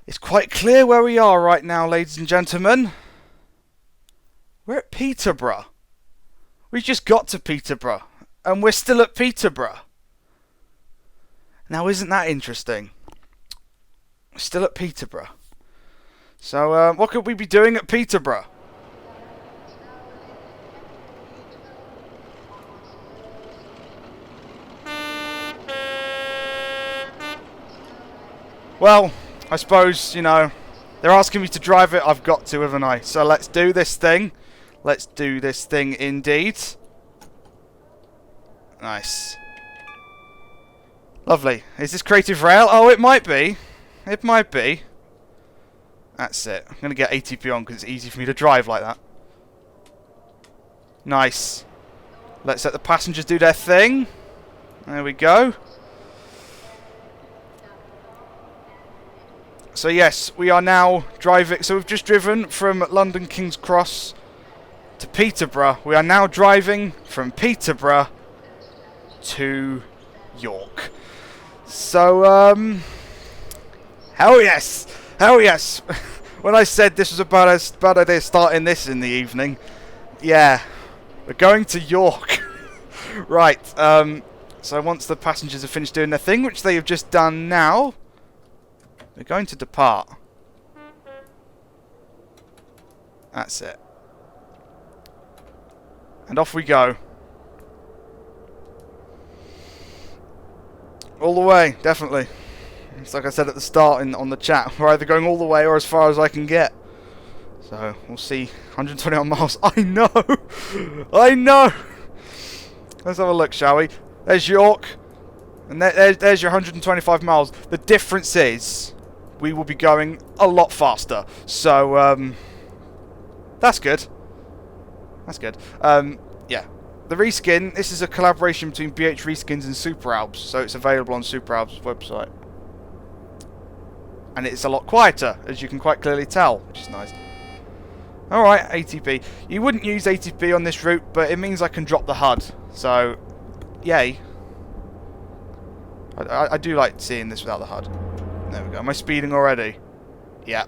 It's quite clear where we are right now, ladies and gentlemen. We're at Peterborough. We just got to Peterborough, and we're still at Peterborough. Now, isn't that interesting? We're still at Peterborough. So, what could we be doing at Peterborough? Well, I suppose, you know, they're asking me to drive it. I've got to, haven't I? So let's do this thing. Let's do this thing indeed. Nice. Lovely. Is this Creative Rail? Oh, it might be. It might be. That's it. I'm going to get ATP on because it's easy for me to drive like that. Nice. Let's let the passengers do their thing. There we go. So yes, we are now driving. So we've just driven from London King's Cross to Peterborough. We are now driving from Peterborough to York. So, hell yes. Hell yes. When I said this was a bad idea starting this in the evening, yeah, we're going to York. Right, so once the passengers have finished doing their thing, which they have just done now, we're going to depart. That's it. And off we go. All the way, definitely. It's like I said at the start on the chat, we're either going all the way or as far as I can get. So, we'll see. 121 miles. I know! I know! Let's have a look, shall we? There's York. And there's your 125 miles. The difference is, we will be going a lot faster. So, that's good. That's good. Yeah. The reskin, this is a collaboration between BH Reskins and Super Alps. So, it's available on Super Alps' website. And it's a lot quieter, as you can quite clearly tell, which is nice. Alright, ATP. You wouldn't use ATP on this route, but it means I can drop the HUD. So, yay. I do like seeing this without the HUD. There we go. Am I speeding already? Yeah.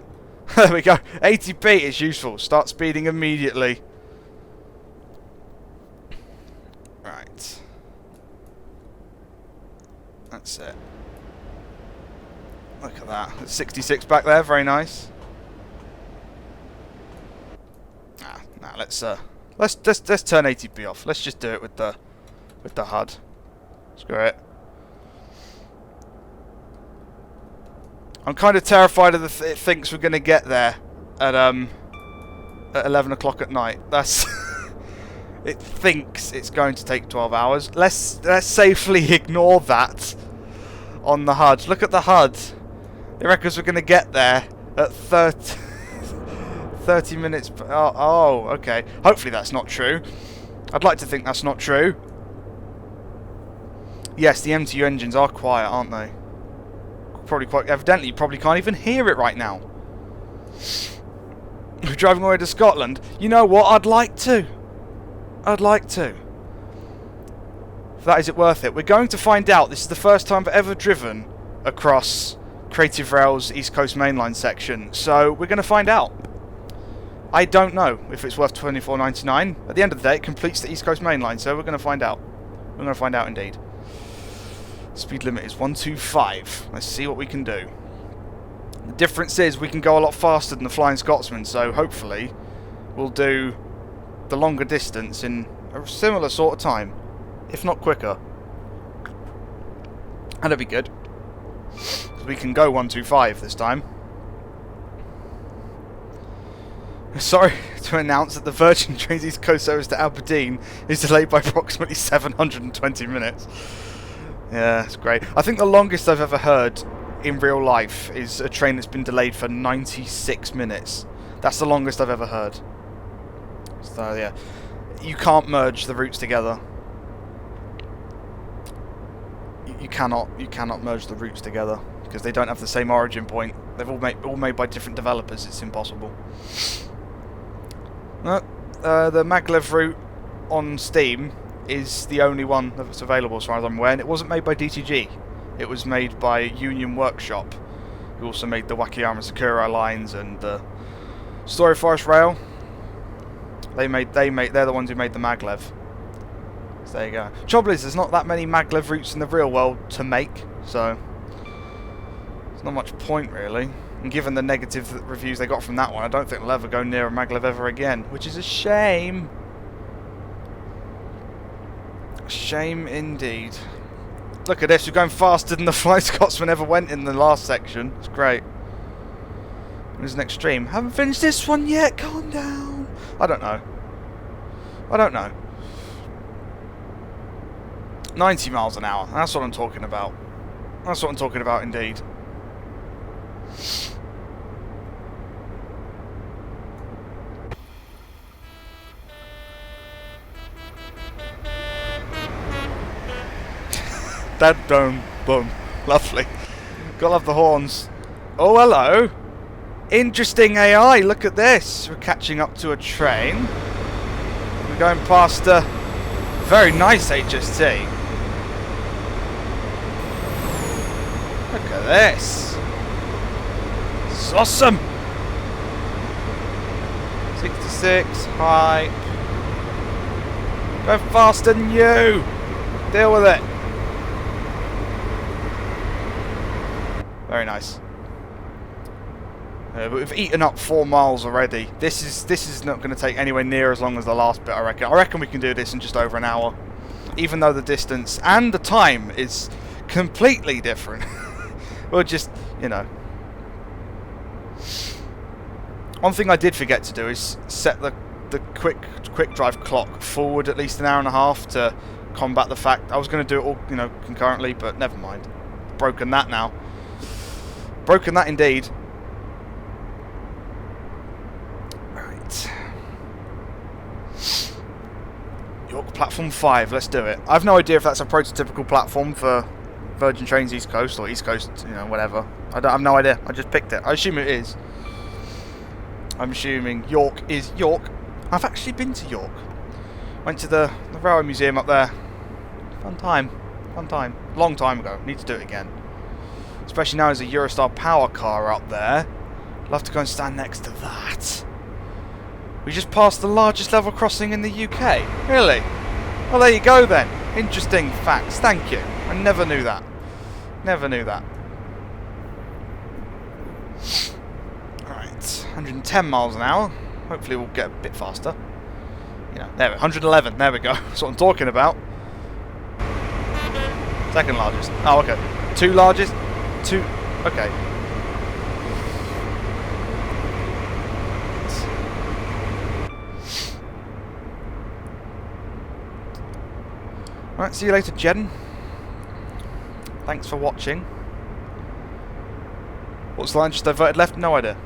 There we go. ATP is useful. Start speeding immediately. Right. That's it. Look at that. There's 66 back there. Very nice. Nah, let's turn ATP off. Let's just do it with the HUD. Screw it. I'm kind of terrified of it thinks we're going to get there at 11 o'clock at night. That's it thinks it's going to take 12 hours. Let's safely ignore that on the HUD. Look at the HUD. It reckons we're going to get there at 30 minutes. Oh, okay. Hopefully that's not true. I'd like to think that's not true. Yes, the MTU engines are quiet, aren't they? Probably quite evidently. You probably can't even hear it right now. We're driving all the way to Scotland. You know what? I'd like to. I'd like to. That is it worth it? We're going to find out. This is the first time I've ever driven across Creative Rail's East Coast Mainline section, so we're going to find out. I don't know if it's worth $24.99. At the end of the day, it completes the East Coast Mainline, so we're going to find out. We're going to find out indeed. Speed limit is 125. Let's see what we can do. The difference is we can go a lot faster than the Flying Scotsman, so hopefully we'll do the longer distance in a similar sort of time, if not quicker. And that'd be good. We can go 125 this time. Sorry to announce that the Virgin Trains East Coast service to Aberdeen is delayed by approximately 720 minutes. Yeah, it's great. I think the longest I've ever heard in real life is a train that's been delayed for 96 minutes. That's the longest I've ever heard. So yeah, you can't merge the routes together. You cannot merge the routes together because they don't have the same origin point. They've all made by different developers. It's impossible. The maglev route on Steam is the only one that's available as far as I'm aware, and it wasn't made by DTG. It was made by Union Workshop, who also made the Wakayama Sakura lines and the Story Forest Rail. They're the ones who made the maglev. So there you go. Trouble is, there's not that many maglev routes in the real world to make, so there's not much point really. And given the negative reviews they got from that one, I don't think they'll ever go near a maglev ever again, which is a shame. Shame indeed. Look at this, we're going faster than the Flying Scotsman ever went in the last section. It's great. There's an extreme. Haven't finished this one yet, calm down. I don't know. 90 miles an hour, that's what I'm talking about. That's what I'm talking about indeed. Dad dome boom. Lovely. Gotta love the horns. Oh hello. Interesting AI, look at this. We're catching up to a train. We're going past a very nice HST. Look at this. This is awesome. 66, hype. Go faster than you. Deal with it. Very nice. But we've eaten up 4 miles already. This is not going to take anywhere near as long as the last bit, I reckon. I reckon we can do this in just over an hour. Even though the distance and the time is completely different. We'll just, you know. One thing I did forget to do is set the quick drive clock forward at least an hour and a half to combat the fact I was going to do it all, you know, concurrently, but never mind. Broken that now. Broken that indeed. Right. York Platform 5, let's do it. I have no idea if that's a prototypical platform for Virgin Trains East Coast or East Coast, you know, whatever. I have no idea. I just picked it. I assume it is. I'm assuming York is York. I've actually been to York. Went to the Railway Museum up there. Fun time. Fun time. Long time ago. Need to do it again. Especially now there's a Eurostar power car up there. Love to go and stand next to that. We just passed the largest level crossing in the UK. Really? Well, there you go then. Interesting facts. Thank you. I never knew that. Never knew that. Right. 110 miles an hour. Hopefully we'll get a bit faster. You know, there, 111. There we go. That's what I'm talking about. Second largest. Oh, okay. Two largest. Two. Okay. Alright, see you later, Jen. Thanks for watching. What's the line just diverted left? No idea.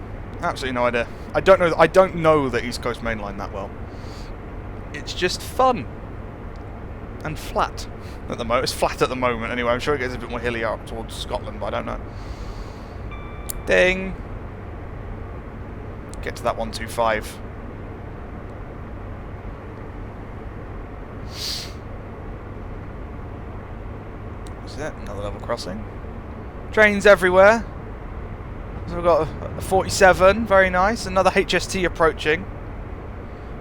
Absolutely no idea. I don't know the East Coast Main Line that well. It's just fun. And flat. At the moment. It's flat at the moment anyway. I'm sure it gets a bit more hilly up towards Scotland, but I don't know. Ding! Get to that 125. Is that another level crossing? Trains everywhere. So we've got a 47, very nice. Another HST approaching.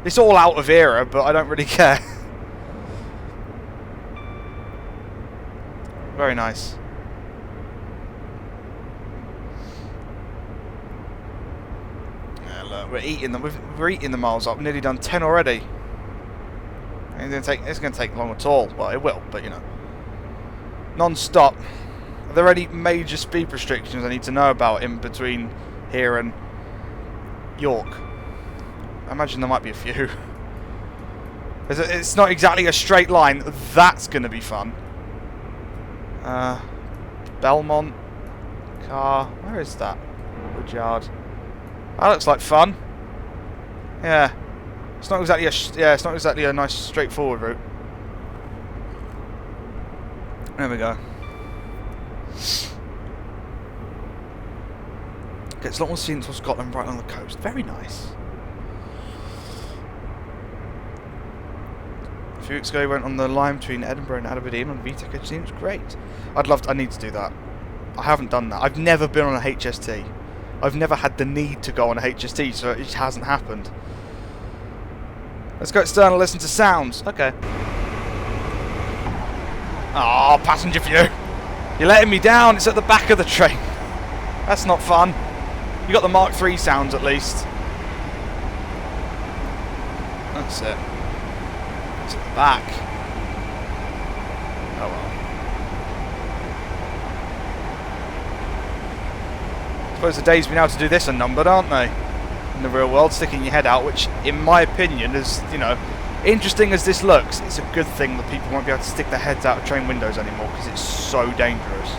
It's all out of era, but I don't really care. Very nice. Yeah, look, we're eating them. We're eating the miles up. We've nearly done 10 already. It's going to take long at all. Well, it will, but you know. Non-stop. Are there any major speed restrictions I need to know about in between here and York? I imagine there might be a few. It's not exactly a straight line. That's going to be fun. Belmont car. Where is that? Woodyard. That looks like fun. Yeah. It's not exactly a nice straightforward route. There we go. Gets a lot more scenes of Scotland right on the coast. Very nice. A few weeks ago, we went on the line between Edinburgh and Aberdeen on VTEC HT. It was great. I need to do that. I haven't done that. I've never been on a HST. I've never had the need to go on a HST, so it just hasn't happened. Let's go external, listen to sounds. Okay. Oh, passenger view. You're letting me down. It's at the back of the train. That's not fun. You got the Mark III sounds at least. That's it. It's at the back. Oh well. I suppose the days we now to do this are numbered, aren't they? In the real world, sticking your head out, which, in my opinion, is, you know, interesting as this looks, it's a good thing that people won't be able to stick their heads out of train windows anymore, because it's so dangerous.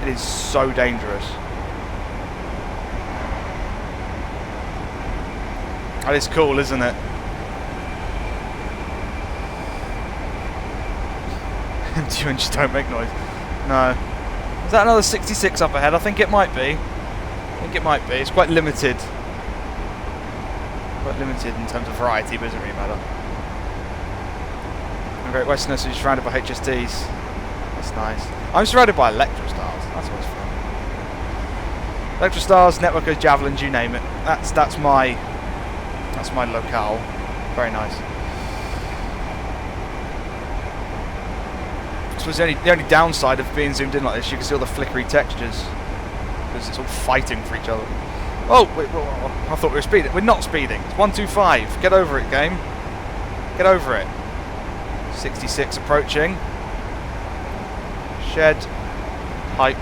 It is so dangerous. That is cool, isn't it? You just don't make noise. No. Is that another 66 up ahead? I think it might be. I think it might be. It's quite limited. Quite limited in terms of variety, but it doesn't really matter. The Great Western is surrounded by HSTs. That's nice. I'm surrounded by Electrostars. That's always fun. Electrostars, Networkers, Javelins, you name it. That's my locale. Very nice. I suppose the only downside of being zoomed in like this, you can see all the flickery textures because it's all fighting for each other. Oh, wait, I thought we were speeding. We're not speeding. It's 125. Get over it, game. Get over it. 66 approaching. Shed. Hype.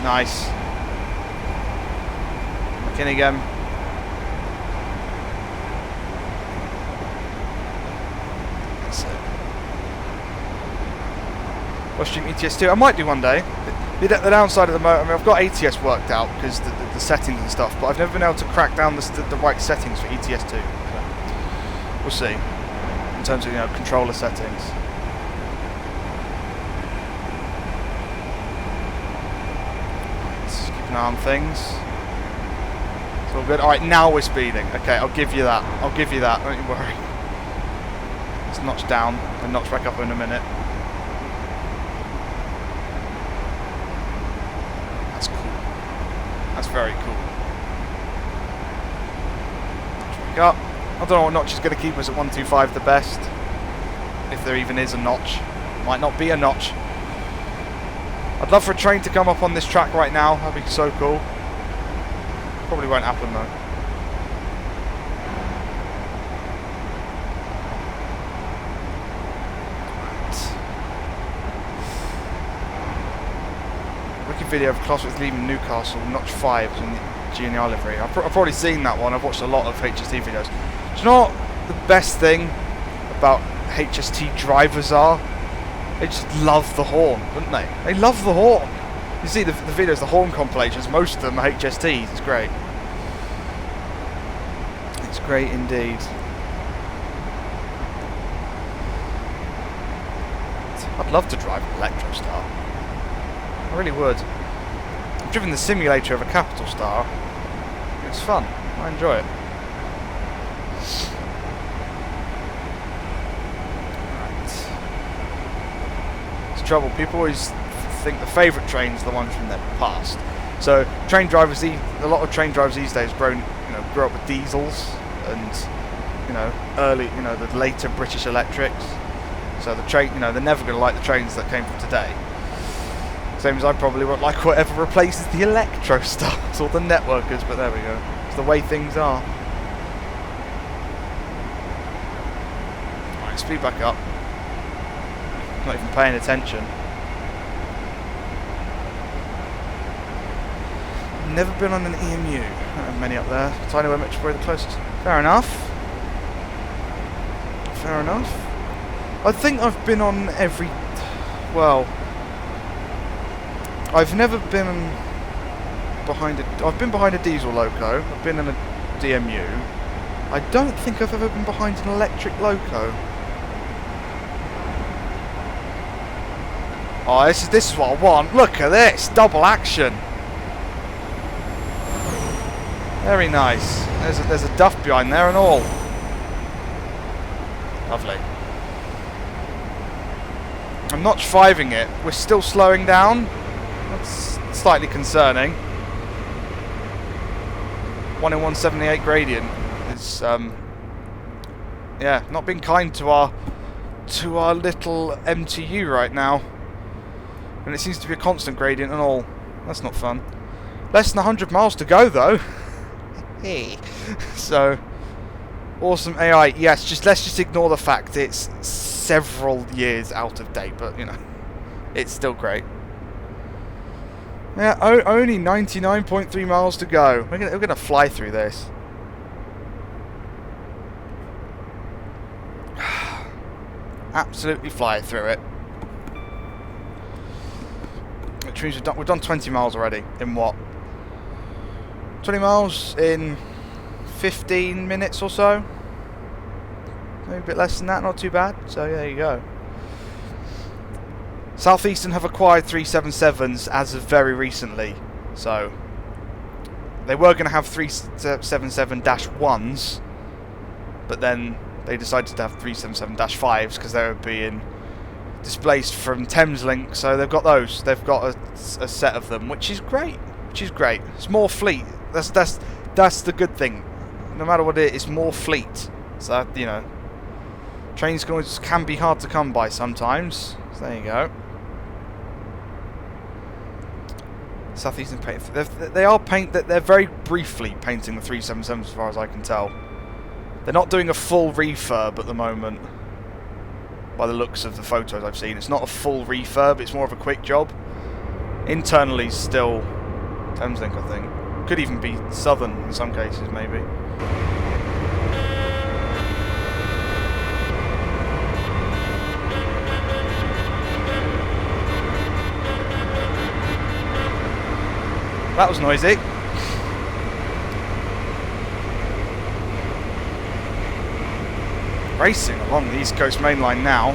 Nice. McKinney. That's it. Stream ETS2. I might do one day. The downside of the motor, I mean, I've got ATS worked out because the settings and stuff, but I've never been able to crack down the right settings for ETS2. So we'll see. In terms of, you know, controller settings. Let's just keep an eye on things. It's all good. Alright, now we're speeding. Okay, I'll give you that. I'll give you that. Don't you worry. Let's notch down and notch back up in a minute. That's very cool. Up. I don't know what notch is going to keep us at 125 the best. If there even is a notch. Might not be a notch. I'd love for a train to come up on this track right now. That'd be so cool. Probably won't happen though. Video of Closworth leaving Newcastle, notch 5 in the GNR livery. I've probably seen that one. I've watched a lot of HST videos. Do you know what the best thing about HST drivers are? They just love the horn, don't they? They love the horn. You see the videos, the horn compilations, most of them are HSTs. It's great. It's great indeed. I'd love to drive an Electrostar. I really would. I've driven the simulator of a Capital Star. It's fun. I enjoy it. Right. It's trouble. People always think the favourite trains are the ones from their past. So train drivers, a lot of train drivers these days grew up with diesels and the later British electrics. So the train, they're never going to like the trains that came from today. Same as I probably won't like whatever replaces the Electrostars or the Networkers, but there we go. It's the way things are. Alright, speed back up. Not even paying attention. Never been on an EMU. Not have many up there. Tiny Web Metro probably the closest. Fair enough. Fair enough. I think I've been on every... Well... I've never been behind I've been behind a diesel loco. I've been in a DMU. I don't think I've ever been behind an electric loco. Oh, this is what I want. Look at this, double action. Very nice. There's a duff behind there and all. Lovely. I'm not driving it. We're still slowing down. That's slightly concerning. 1 in 178 gradient is, yeah, not being kind to our little MTU right now. And it seems to be a constant gradient and all. That's not fun. Less than 100 miles to go, though. Hey. So, awesome AI. Yes, let's just ignore the fact it's several years out of date, but, you know, it's still great. Yeah, only 99.3 miles to go. We're gonna fly through this. Absolutely fly through it. Which means we've done 20 miles already. In what? 20 miles in 15 minutes or so? Maybe a bit less than that, not too bad. So yeah, there you go. Southeastern have acquired 377s as of very recently. So they were going to have 377-1s, but then they decided to have 377-5s because they were being displaced from Thameslink, so they've got those. They've got a set of them, which is great. It's more fleet. That's the good thing. No matter what it is, it's more fleet. So, you know, trains can be hard to come by sometimes. So there you go. Southeastern paint. They're very briefly painting the 377s as far as I can tell. They're not doing a full refurb at the moment. By the looks of the photos I've seen, it's not a full refurb, it's more of a quick job. Internally still Thameslink, I think. Could even be Southern in some cases, maybe. That was noisy. Racing along the East Coast main line now.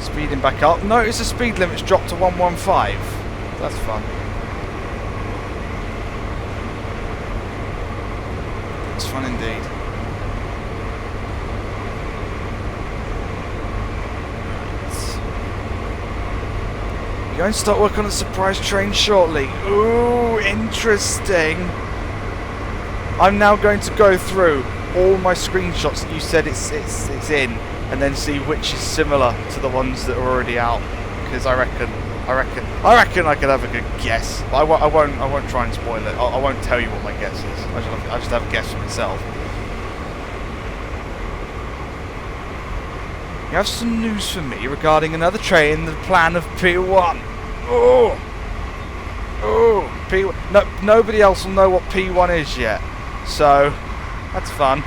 Speeding back up. Notice the speed limit's dropped to 115. That's fun. It's fun indeed. You're going to start work on a surprise train shortly. Ooh, interesting. I'm now going to go through all my screenshots that you said it's in, and then see which is similar to the ones that are already out. Because I reckon I could have a good guess. But I won't try and spoil it. I won't tell you what my guess is. I just have a guess for myself. You have some news for me regarding another train in the plan of P1. Oh, P1. No, nobody else will know what P1 is yet. So that's fun.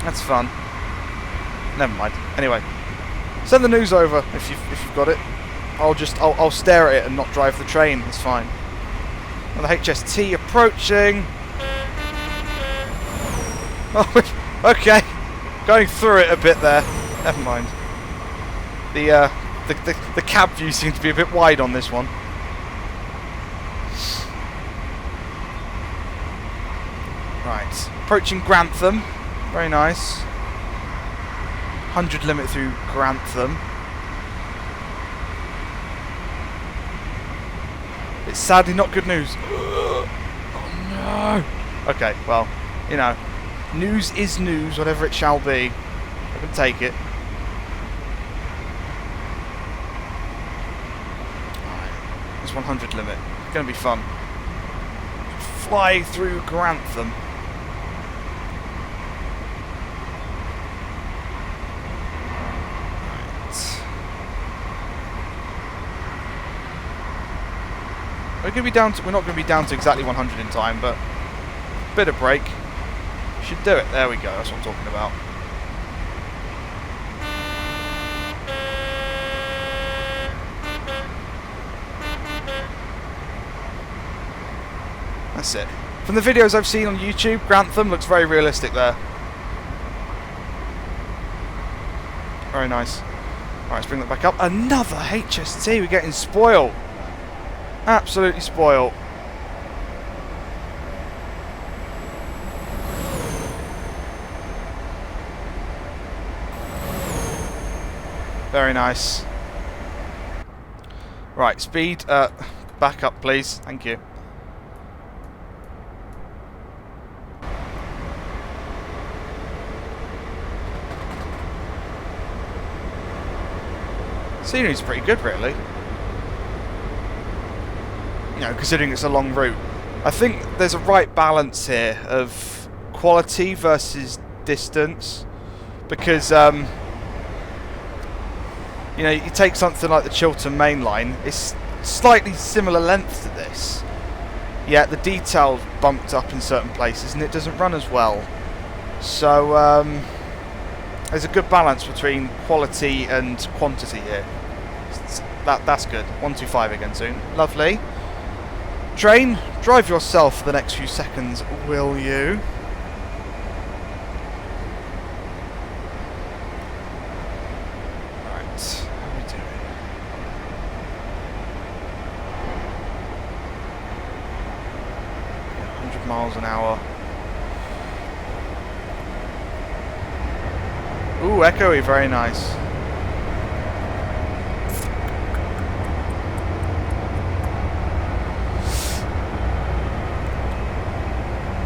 That's fun. Never mind. Anyway, send the news over if you've got it. I'll stare at it and not drive the train. It's fine. Another HST approaching. Oh, okay. Going through it a bit there. Never mind. The cab view seems to be a bit wide on this one. Right. Approaching Grantham. Very nice. 100 limit through Grantham. It's sadly not good news. Oh no. Okay, well, you know. News is news, whatever it shall be. I can take it. Alright, it's 100 limit. It's going to be fun. Fly through Grantham. Right. We're not going to be down to exactly 100 in time, but a bit of break. Should do it. There we go. That's what I'm talking about. That's it. From the videos I've seen on YouTube, Grantham looks very realistic there. Very nice. Alright, let's bring that back up. Another HST. We're getting spoiled. Absolutely spoiled. Very nice. Right, speed. Back up, please. Thank you. Scenery's pretty good, really. You know, considering it's a long route. I think there's a right balance here of quality versus distance, because you know, you take something like the Chiltern Main Line, it's slightly similar length to this, yet the detail bumped up in certain places and it doesn't run as well. So there's a good balance between quality and quantity here. That's good. 125 again soon. Lovely. Train, drive yourself for the next few seconds, will you? Right, how are we doing? Yeah, 100 miles an hour. Ooh, echoey, very nice.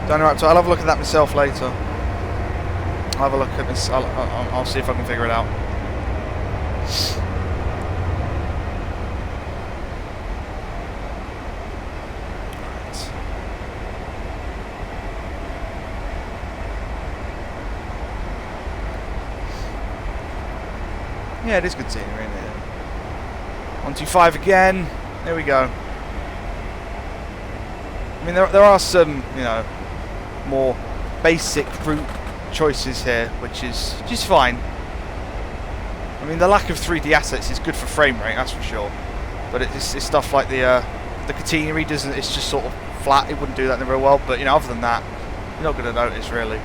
Don't know, I'll have a look at that myself later. I'll have a look at this. I'll see if I can figure it out. Right. Yeah, it is good scenery in here. 125 again. There we go. I mean, there are some, you know, more basic route choices here, which is fine. I mean, the lack of 3D assets is good for frame rate, that's for sure. But it's stuff like the catenary doesn't. It's just sort of flat. It wouldn't do that very well. But you know, other than that, you're not going to notice really.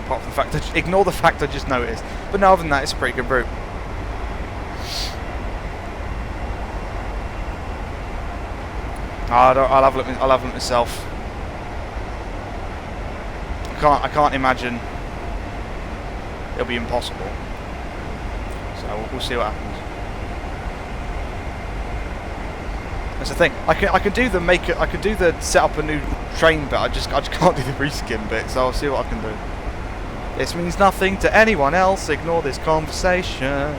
Apart from the fact that ignore the fact I just noticed. But no, other than that, it's a pretty good route. I'll have a look myself. I can't imagine it'll be impossible. So we'll see what happens. That's the thing. I can do the set up a new train bit. I just can't do the reskin bit. So I'll see what I can do. This means nothing to anyone else. Ignore this conversation.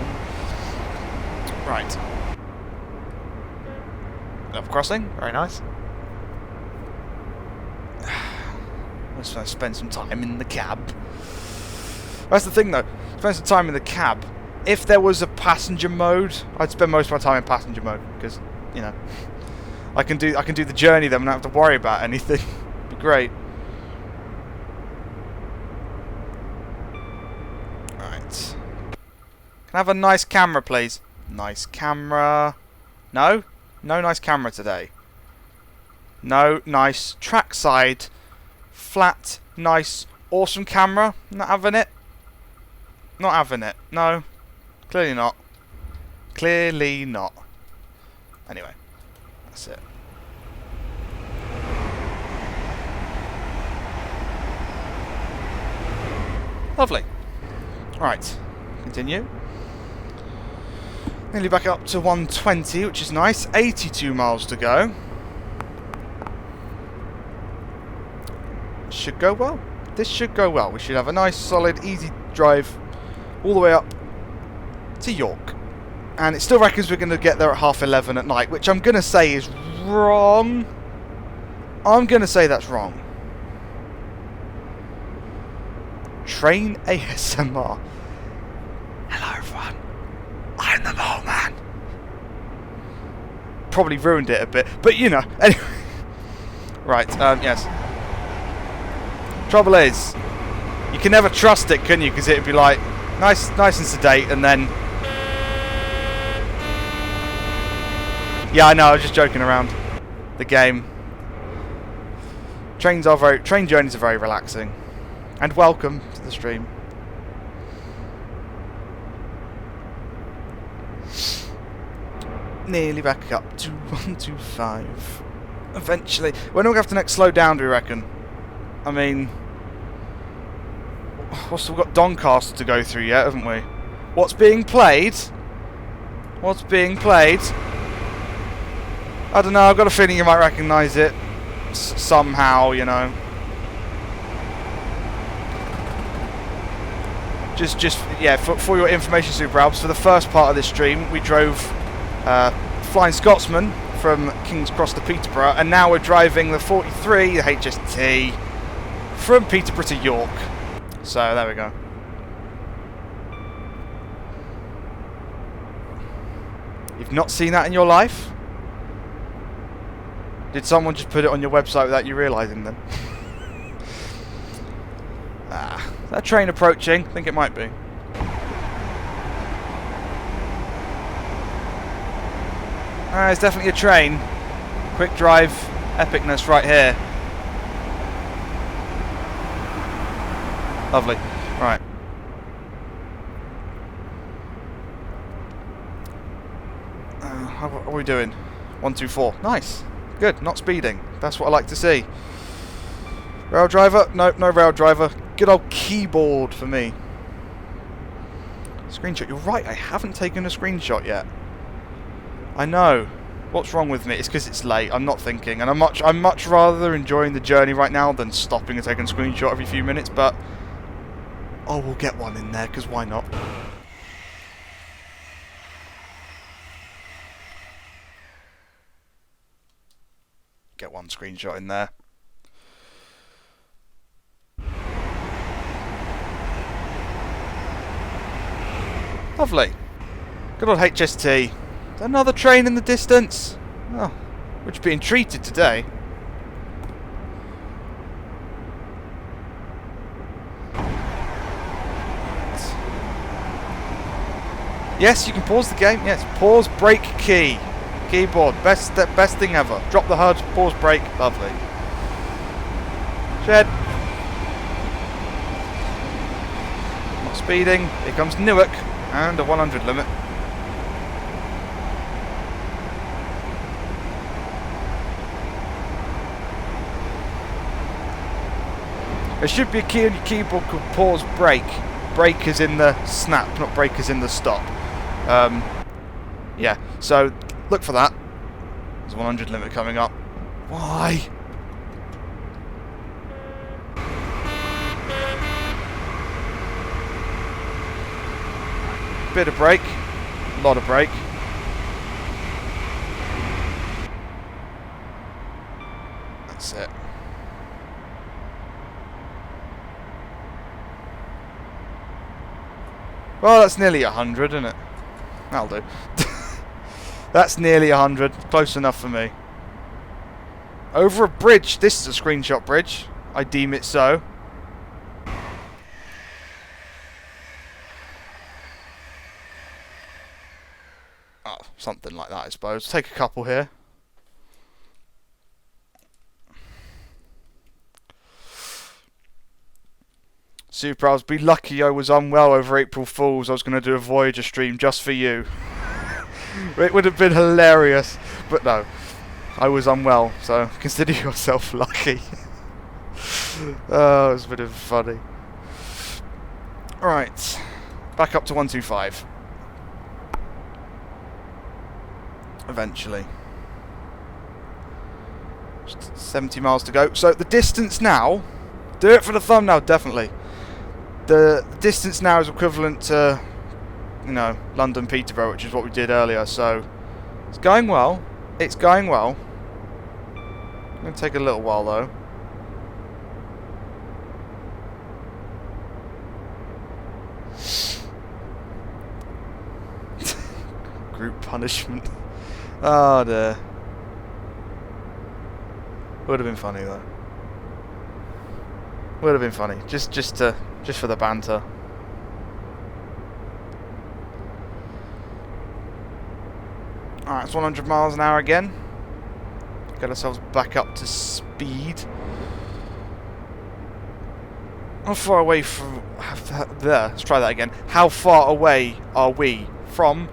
Right. Level crossing. Very nice. Let's spend some time in the cab. That's the thing, though. Spend some time in the cab. If there was a passenger mode, I'd spend most of my time in passenger mode because, you know, I can do the journey then and not have to worry about anything. It'd be great. Right. Can I have a nice camera, please? Nice camera. No? No nice camera today. No nice trackside. Flat, nice, awesome camera. Not having it. Not having it. No. Clearly not. Clearly not. Anyway. That's it. Lovely. Right. Continue. Nearly back up to 120, which is nice. 82 miles to go. Should go well. This should go well. We should have a nice, solid, easy drive all the way up to York. And it still reckons we're going to get there at 11:30 at night, which I'm going to say is wrong. I'm going to say that's wrong. Train ASMR. Hello, everyone. I'm the mole man. Probably ruined it a bit, but you know. Anyway. Right, yes. Trouble is, you can never trust it, can you? Because it'd be like nice and sedate, and then yeah, I know. I was just joking around. The game. Train journeys are very relaxing, and welcome to the stream. Nearly back up to 125. Eventually, when are we going to have to next slow down? Do we reckon? I mean, we've got Doncaster to go through yet, haven't we? What's being played? What's being played? I don't know, I've got a feeling you might recognise it. Somehow, you know. Yeah, for your information, Super Alps, for the first part of this stream, we drove Flying Scotsman from King's Cross to Peterborough, and now we're driving the 43, the HST, from Peterborough to York. So, there we go. You've not seen that in your life? Did someone just put it on your website without you realising then? Is that train approaching? I think it might be. It's definitely a train. Quick drive epicness right here. Lovely. Right. How are we doing? 124. Nice. Good. Not speeding. That's what I like to see. Rail driver? Nope, no rail driver. Good old keyboard for me. Screenshot. You're right, I haven't taken a screenshot yet. I know. What's wrong with me? It's because it's late. I'm not thinking. And I'm much rather enjoying the journey right now than stopping and taking a screenshot every few minutes, but oh, we'll get one in there, because why not? Get one screenshot in there. Lovely. Good old HST. Another train in the distance. Oh, we're just being treated today. Yes, you can pause the game. Yes, pause, brake, key. Keyboard. Best thing ever. Drop the HUD, pause, brake. Lovely. Shed. Not speeding. Here comes Newark. And a 100 limit. There should be a key on your keyboard called pause brake. Brake is in the snap, not brake is in the stop. Yeah, so look for that. There's a 100 limit coming up. Why? Bit of brake, a lot of brake. That's it. Well, that's nearly 100, isn't it? That'll do. That's nearly 100. Close enough for me. Over a bridge. This is a screenshot bridge. I deem it so. Oh, something like that, I suppose. Take a couple here. Super, I was be lucky I was unwell over April Fools. I was going to do a Voyager stream just for you. It would have been hilarious. But no, I was unwell, so consider yourself lucky. Oh, it was a bit of funny. Alright, back up to 125. Eventually. Just 70 miles to go. So the distance now, do it for the thumbnail, definitely. The distance now is equivalent to, you know, London Peterborough, which is what we did earlier. So it's going well. It's going well. It's going to take a little while though. Group punishment. Oh dear. Would have been funny though. Would have been funny. Just for the banter. Alright, it's 100 miles an hour again. Get ourselves back up to speed. How far away from... There, let's try that again. How far away are we from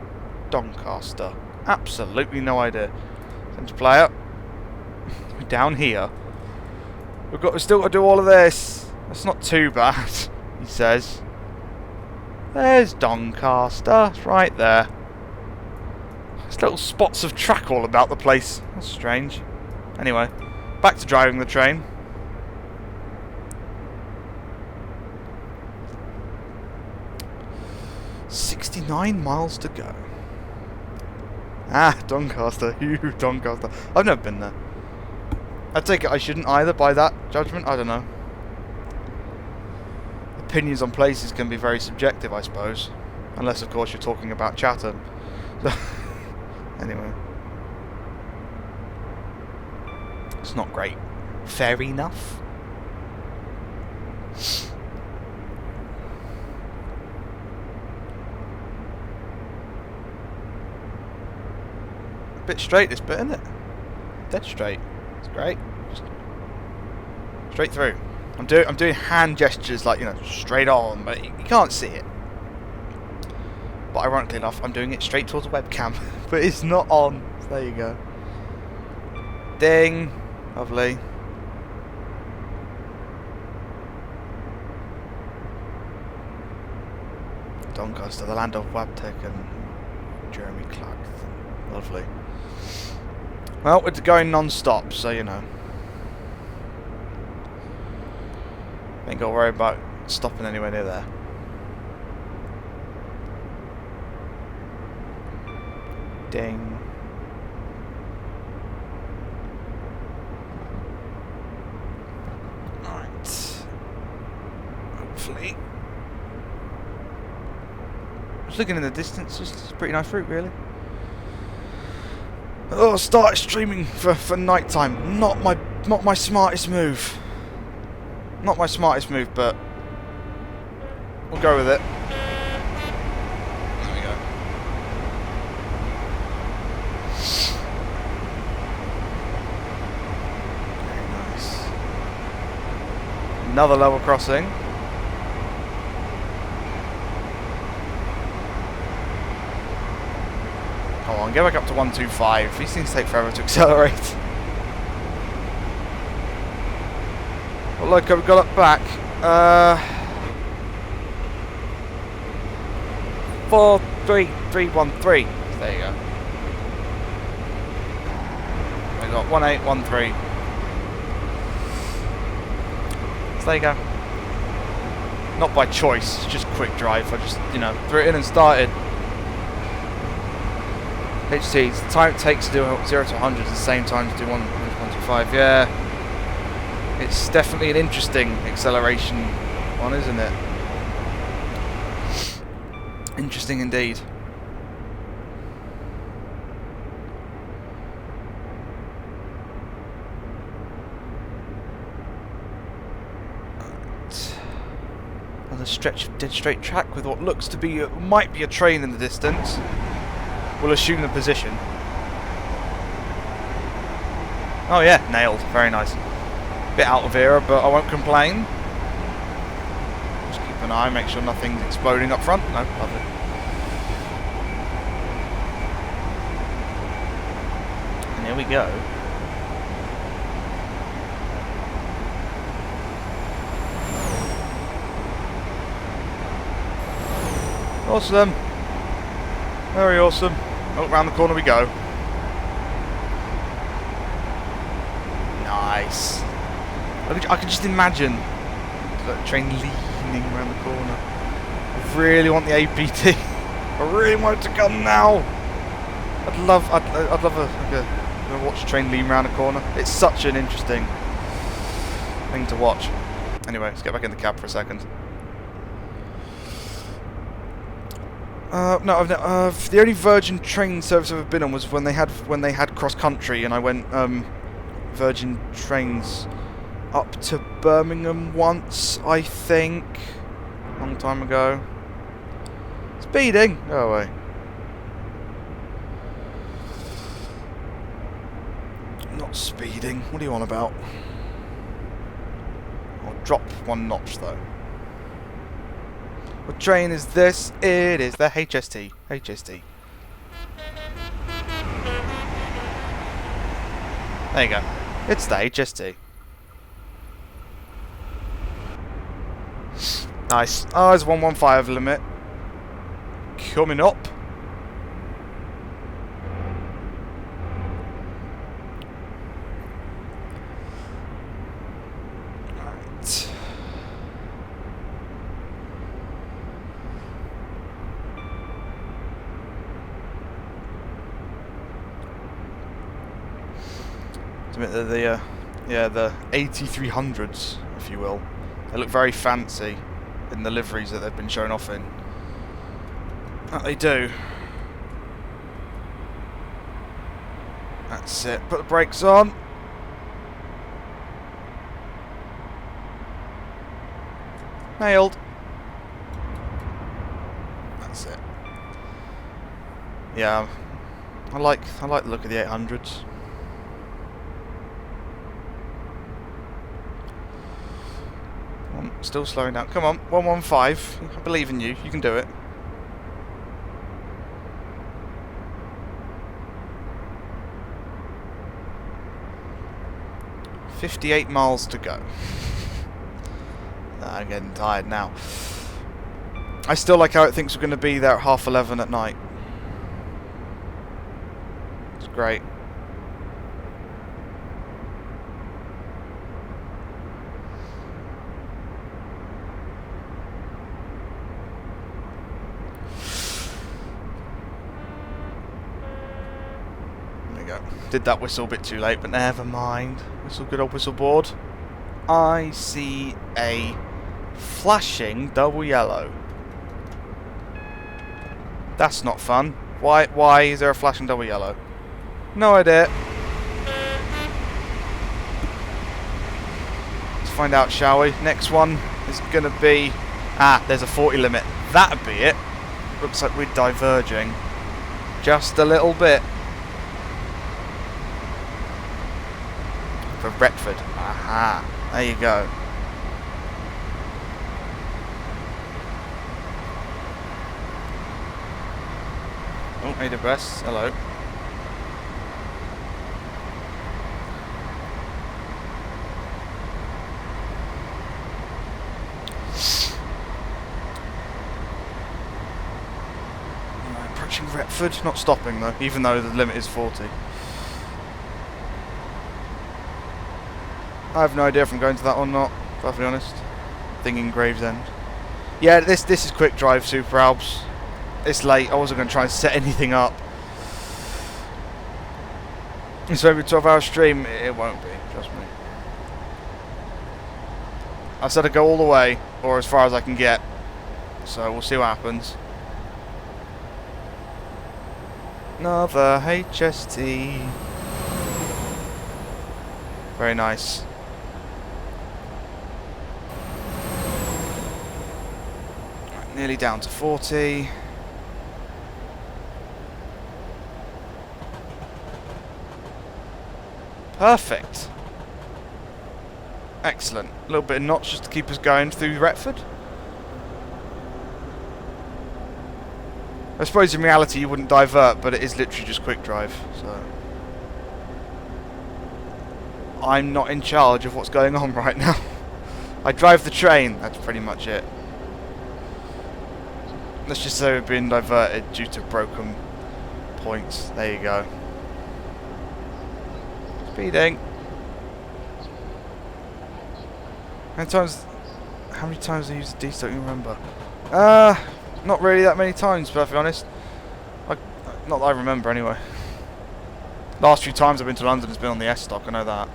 Doncaster? Absolutely no idea. Send to player. Down here. We've still got to do all of this. That's not too bad, he says. There's Doncaster, right there. There's little spots of track all about the place. That's strange. Anyway, back to driving the train. "69 miles to go." Ah, Doncaster. Doncaster. I've never been there. I take it I shouldn't either by that judgment. I don't know. Opinions on places can be very subjective, I suppose. Unless, of course, you're talking about Chatham. So, anyway. It's not great. Fair enough. A bit straight, this bit, isn't it? Dead straight. It's great. Just straight through. I'm doing hand gestures like, you know, straight on, but you can't see it. But ironically enough, I'm doing it straight towards the webcam, but it's not on. So there you go. Ding. Lovely. Doncaster, the land of Wabtec and Jeremy Clark. Lovely. Well, we're going non-stop, so you know. Ain't got to worry about stopping anywhere near there. Ding. Right. Hopefully. Just looking in the distance, it's a pretty nice route, really. Oh, start streaming for night time. Not my smartest move. Not my smartest move, but we'll go with it. There we go. Very nice. Another level crossing. Come on, get back up to 125. These things take forever to accelerate. Well, look, I've got it back. 43313. There you go. We got 1813. So there you go. Not by choice, it's just quick drive. I just, you know, threw it in and started. HT, the time it takes to do 0 to 100 is the same time to do 125. Yeah. It's definitely an interesting acceleration one, isn't it? Interesting indeed. Another stretch of dead straight track with what looks to be might be a train in the distance. We'll assume the position. Oh yeah, nailed. Very nice. Bit out of era, but I won't complain. Just keep an eye, make sure nothing's exploding up front. No, lovely. And here we go. Awesome. Very awesome. Oh, round the corner we go. Nice. I could just imagine the train leaning around the corner. I really want the APT. I really want it to come now. I'd love a watch a train lean around a corner. It's such an interesting thing to watch. Anyway, let's get back in the cab for a second. No, the only Virgin train service I've ever been on was when they had cross country, and I went Virgin trains up to Birmingham once, I think, long time ago. Speeding, go away. Not speeding. What are you on about? I'll drop one notch though. What train is this? It is the HST. HST. There you go. It's the HST. Nice. Oh, it's 115 limit. coming up. Right. The 8300s, if you will. They look very fancy in the liveries that they've been shown off in. That they do. That's it. Put the brakes on. Nailed. That's it. Yeah, I like the look of the 800s. Still slowing down. Come on, 115. I believe in you. You can do it. $58 miles to go. I'm getting tired now. I still like how it thinks we're going to be there at 11:30 at night. It's great. Did that whistle a bit too late, but never mind. Whistle, good old whistle board. I see a flashing double yellow. That's not fun. Why is there a flashing double yellow? No idea. Let's find out, shall we? Next one is going to be... there's a 40 limit. That'd be it. Looks like we're diverging. Just a little bit. For Retford. Aha. There you go. Oh, hey, the best. Hello. Approaching Retford. Not stopping though, even though the limit is 40. I have no idea if I'm going to that or not, perfectly honest. Thinking Gravesend. Yeah, this is quick drive Super Alps. It's late, I wasn't going to try and set anything up. It's over a 12-hour stream, it won't be, trust me. I said I'd go all the way, or as far as I can get. So we'll see what happens. Another HST. Very nice. Nearly down to 40. Perfect. Excellent. A little bit of notch just to keep us going through Retford. I suppose in reality you wouldn't divert, but it is literally just quick drive. So I'm not in charge of what's going on right now. I drive the train. That's pretty much it. Let's just say we're being diverted due to broken points. There you go. Speeding. How many times have I used the D-stock? You remember? Not really that many times, to be perfectly honest. Not that I remember, anyway. Last few times I've been to London has been on the S-stock. I know that.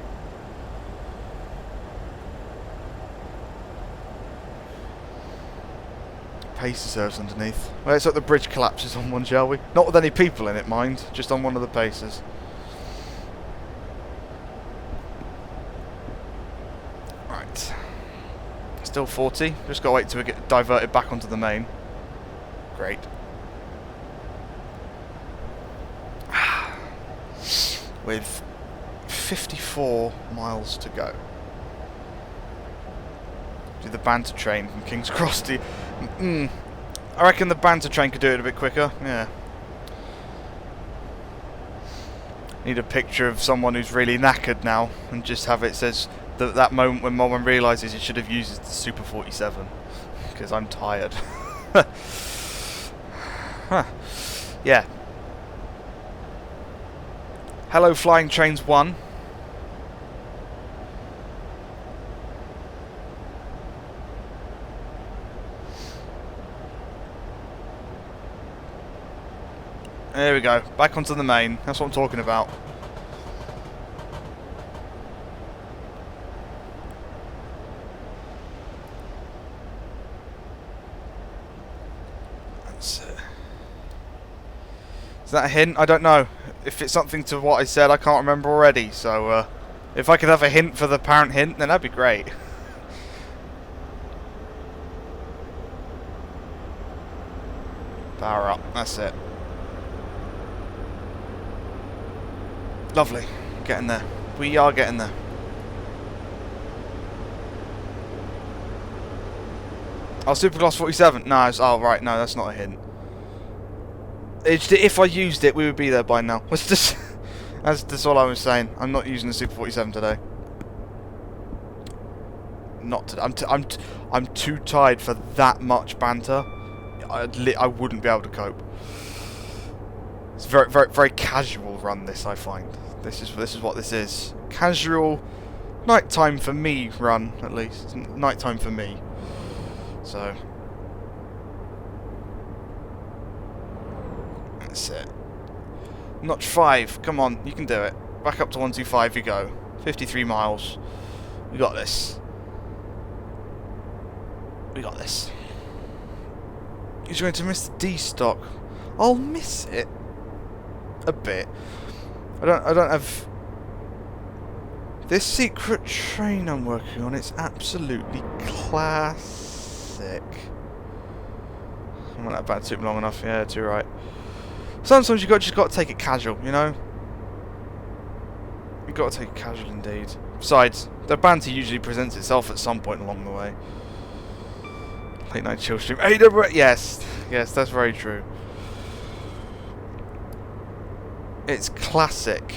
Pacer serves underneath. Well, it's like the bridge collapses on one, shall we? Not with any people in it, mind. Just on one of the Pacers. Right. Still 40. Just got to wait till we get diverted back onto the main. Great. With 54 miles to go. Do the banter train from King's Cross to... I reckon the banter train could do it a bit quicker. Yeah. Need a picture of someone who's really knackered now and just have it says that moment when Mullen realises he should have used the Super 47 because I'm tired. Huh. Yeah. Hello, Flying Trains 1. There we go. Back onto the main. That's what I'm talking about. That's it. Is that a hint? I don't know. If it's something to what I said, I can't remember already. So, if I could have a hint for the apparent hint, then that'd be great. Power up. That's it. Lovely. Getting there. We are getting there. Oh, Superclass 47. No, oh, right. No, that's not a hint. If I used it, we would be there by now. That's all I was saying. I'm not using the Super 47 today. Not today. I'm too tired for that much banter. I wouldn't be able to cope. It's very, very, very casual run. This, I find. This is what this is. Casual, nighttime for me run, at least. It's nighttime for me. So that's it. Notch 5. Come on, you can do it. Back up to 125 you go. 53 miles. We got this. We got this. He's going to miss the D stock. I'll miss it a bit. I don't have this secret train I'm working on. It's absolutely classic. I'm not about to long enough. Yeah, too right. Sometimes you just got to take it casual, you know. You got to take it casual indeed. Besides, the banter usually presents itself at some point along the way. Late night chill stream. Yes, that's very true. It's classic.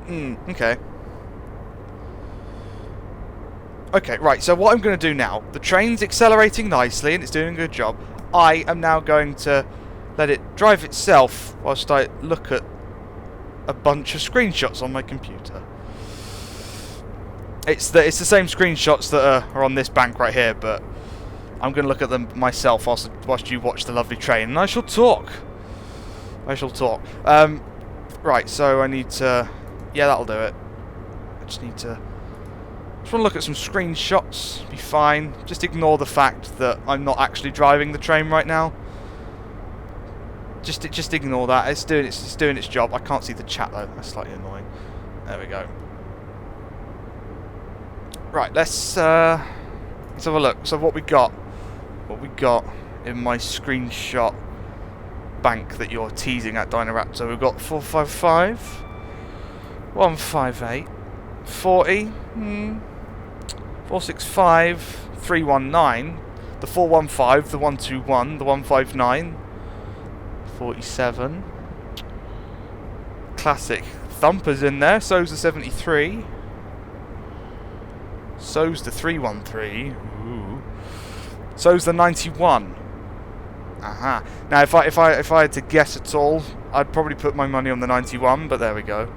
Okay. Okay, right, so what I'm going to do now, the train's accelerating nicely and it's doing a good job. I am now going to let it drive itself whilst I look at a bunch of screenshots on my computer. It's the same screenshots that are on this bank right here, but I'm going to look at them myself whilst you watch the lovely train, and I shall talk. Right, so I need to... Yeah, that'll do it. I just want to look at some screenshots. Be fine. Just ignore the fact that I'm not actually driving the train right now. Just ignore that. It's doing its job. I can't see the chat though. That's slightly annoying. There we go. Right, let's have a look. So what we got in my screenshot bank that you're teasing at, Dynaraptor. We've got 455, 158, 40, 465, 319, the 415, the 121, the 159, 47. Classic thumpers in there. So's the 73. So's the 313. Ooh. So's the 91. Aha. Now, if I had to guess at all, I'd probably put my money on the 91. But there we go.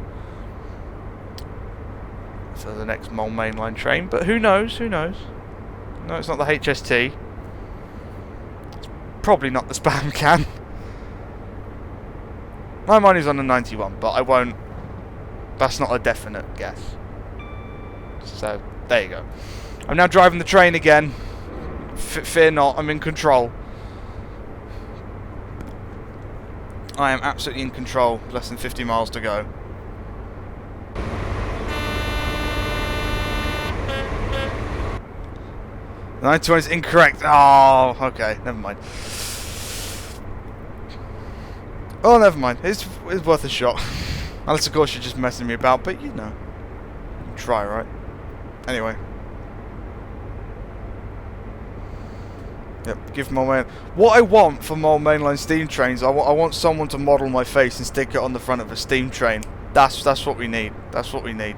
So the next Mole mainline train. But who knows? Who knows? No, it's not the HST. It's probably not the spam can. My money's on the 91, but I won't. That's not a definite guess. So there you go. I'm now driving the train again. Fear not, I'm in control. I am absolutely in control. Less than 50 miles to go. The 91 is incorrect. Oh, okay. Never mind. Oh, never mind. It's worth a shot. Unless, of course, you're just messing me about. But, you know. You try, right? Anyway. Yep, give Mole Main. What I want for Mole Mainline steam trains, I want someone to model my face and stick it on the front of a steam train. That's what we need. That's what we need.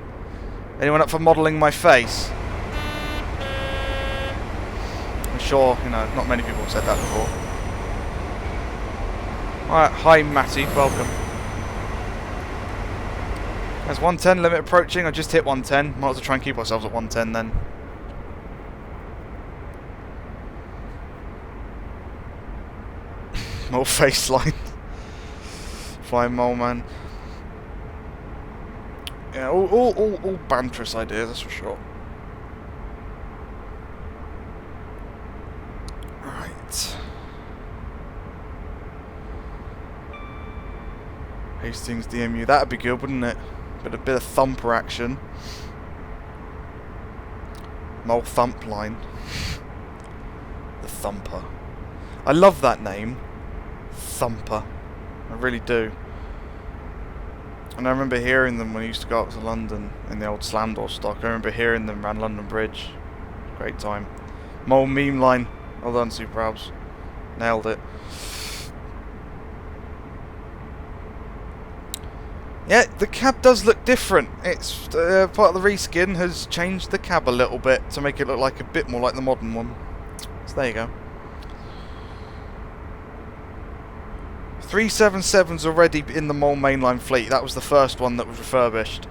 Anyone up for modelling my face? I'm sure, you know, not many people have said that before. Alright, hi Matty, welcome. There's 110 limit approaching. I just hit 110. Might as well try and keep ourselves at 110 then. More face line. Flying mole man. Yeah, all banterous ideas, that's for sure. Right. Hastings DMU, that'd be good, wouldn't it? But a bit of thumper action. Mole thump line. The Thumper. I love that name. Thumper. I really do. And I remember hearing them when I used to go up to London in the old slam door stock. I remember hearing them around London Bridge. Great time. Mole meme line. Well done, Super Abs. Nailed it. Yeah, the cab does look different. It's part of the reskin has changed the cab a little bit to make it look like a bit more like the modern one. So there you go. 377's already in the Mole mainline fleet. That was the first one that was refurbished.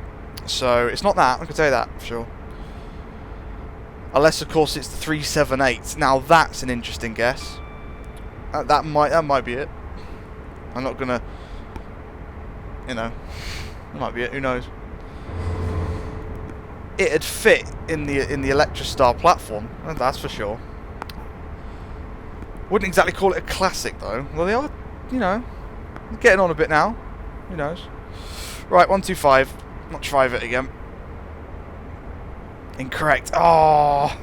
So it's not that, I can tell you that for sure. Unless of course it's the 378. Now that's an interesting guess. That might be it. I'm not gonna, you know, that might be it. Who knows? It'd fit in the Electrostar platform, that's for sure. Wouldn't exactly call it a classic though. Well, they are, you know, getting on a bit now. Who knows? Right, 125. Not try it again. Incorrect. Oh.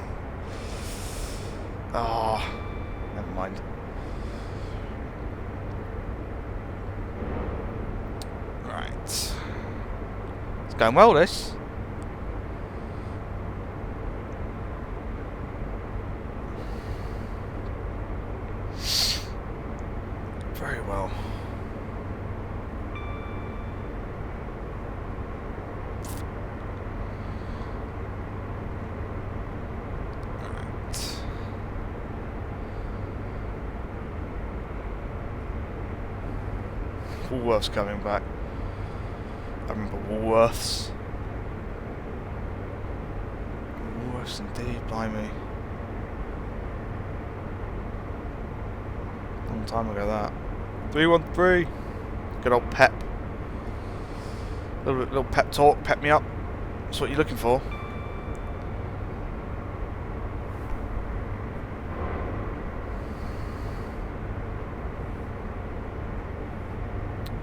Oh. Never mind. Right. It's going well, this. Very well. Woolworths coming back. I remember Woolworths. Woolworths indeed, blimey. Long time ago that. 313. Good old pep. Little pep talk, pep me up. That's what you're looking for.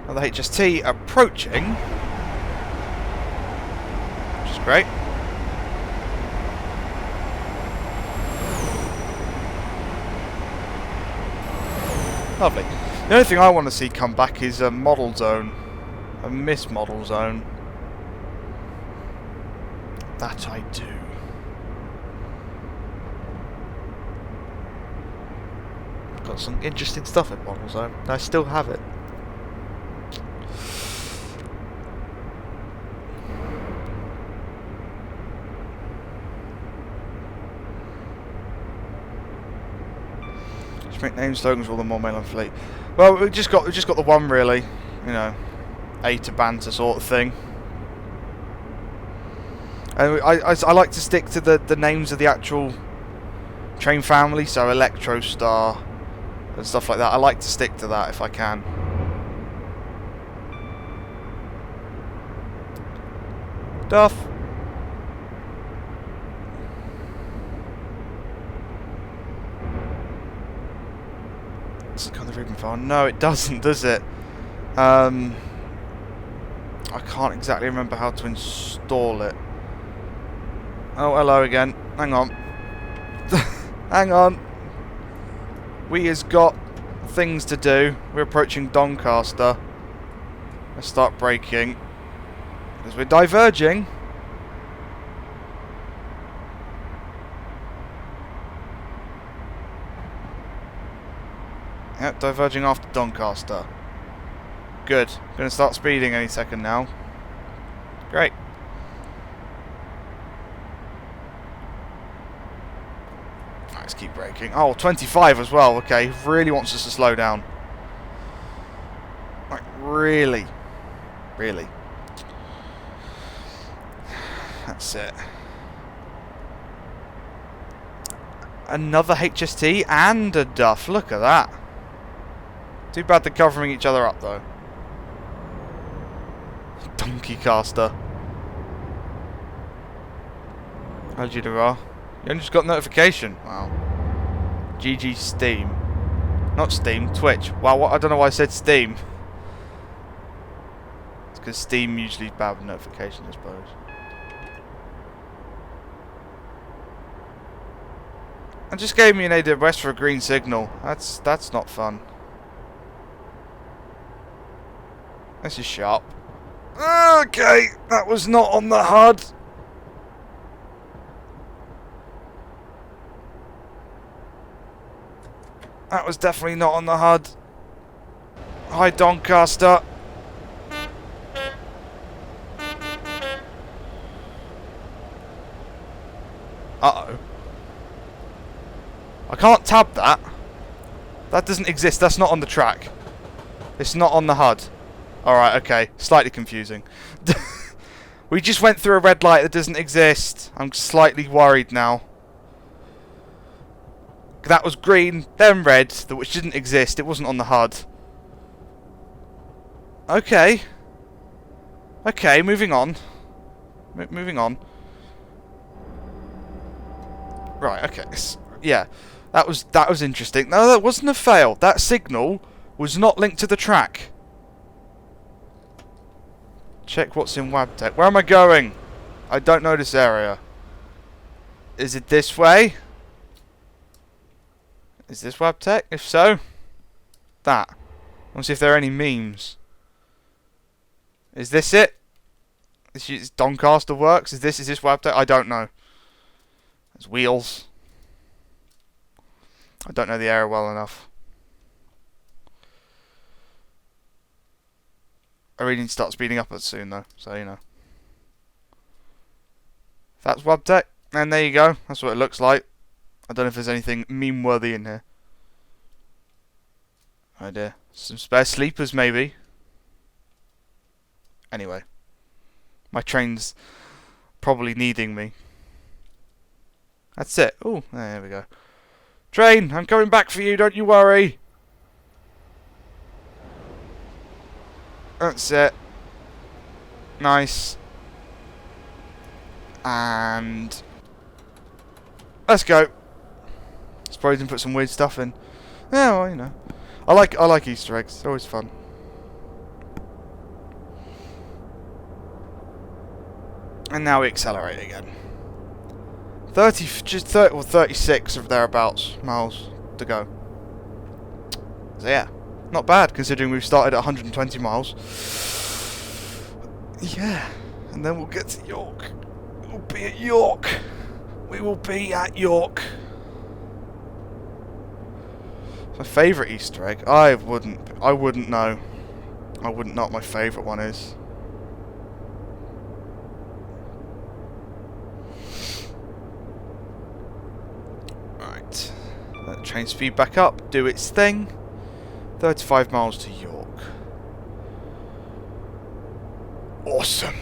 Now the HST approaching, which is great. Lovely. The only thing I want to see come back is a model zone, a miss model zone. That I do. Got some interesting stuff in model zone. I still have it. Make name slogans for all the more mainline fleet. Well, we just got the one really, you know, A to banter sort of thing. And I like to stick to the names of the actual train family, so Electrostar and stuff like that. I like to stick to that if I can. Duff. Does it come the ribbon file? No, it doesn't, does it? I can't exactly remember how to install it. Oh, hello again. Hang on. Hang on. We has got things to do. We're approaching Doncaster. Let's start braking. Because we're diverging. Yep, diverging after Doncaster. Good. Going to start speeding any second now. Great. Let's keep braking. Oh, 25 as well. Okay, really wants us to slow down. Really? Really? That's it. Another HST and a Duff. Look at that. Too bad they're covering each other up, though. Donkey caster. How'd you do, You only just got notification. Wow. GG Steam. Not Steam, Twitch. Wow, I don't know why I said Steam. It's because Steam usually is bad with notifications, I suppose. And just gave me an AWS for a green signal. That's not fun. This is sharp. Okay, that was not on the HUD. That was definitely not on the HUD. Hi, Doncaster. Uh-oh. I can't tab that. That doesn't exist. That's not on the track. It's not on the HUD. Alright, okay. Slightly confusing. We just went through a red light that doesn't exist. I'm slightly worried now. That was green, then red, which didn't exist. It wasn't on the HUD. Okay. Okay, moving on. Moving on. Right, okay. Yeah. That was interesting. No, that wasn't a fail. That signal was not linked to the track. Check what's in Wabtec. Where am I going? I don't know this area. Is it this way? Is this Wabtec? If so, that. I want to see if there are any memes. Is this it? This Doncaster works? Is this Wabtec? I don't know. There's wheels. I don't know the area well enough. I really need to start speeding up soon though, so you know. If that's Wabtec, then there you go. That's what it looks like. I don't know if there's anything meme-worthy in here. Oh dear. Some spare sleepers, maybe. Anyway. My train's probably needing me. That's it. Oh, there we go. Train, I'm coming back for you, don't you worry. That's it. Nice. And let's go. Suppose and put some weird stuff in. Yeah, well, you know. I like Easter eggs. They're always fun. And now we accelerate again. 36 or thereabouts miles to go. So yeah, not bad considering we've started at 120 miles. Yeah, and then we'll get to York. We'll be at York. We will be at York. My favourite Easter egg? I wouldn't know. I wouldn't know what my favourite one is. Right. Let the train speed back up, do its thing. 35 miles to York. Awesome.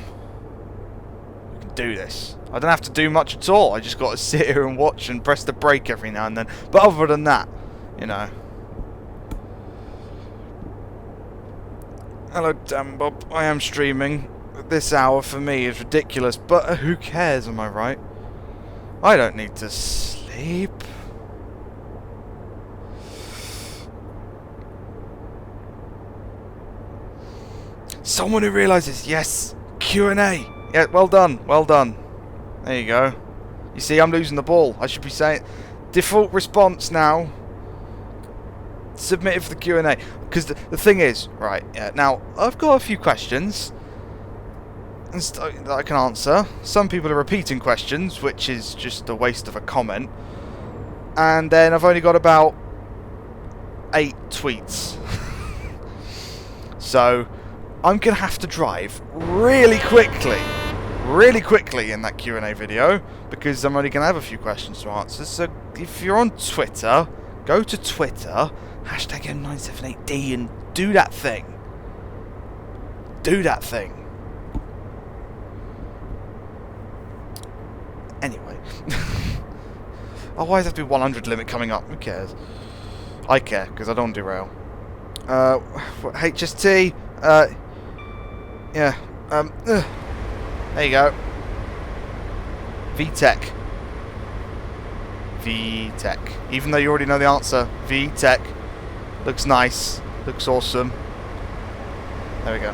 We can do this. I don't have to do much at all. I just got to sit here and watch and press the brake every now and then. But other than that, you know. Hello, Dan Bob. I am streaming. This hour for me is ridiculous, but who cares, am I right? I don't need to sleep. Someone who realises, yes, Q&A. Yeah, well done, well done. There you go. You see, I'm losing the ball. I should be saying, default response now. Submit it for the Q&A. Because the thing is, right, yeah, now, I've got a few questions that I can answer. Some people are repeating questions, which is just a waste of a comment. And then I've only got about 8 tweets. So I'm going to have to drive really quickly in that Q&A video, because I'm only going to have a few questions to answer. So if you're on Twitter, go to Twitter, #M978D, and do that thing. do that thing. Anyway. Oh, why does it have to be 100 limit coming up? Who cares? I care, because I don't derail. HST. Yeah. There you go. VTech. VTech. Even though you already know the answer, VTech. Looks nice. Looks awesome. There we go.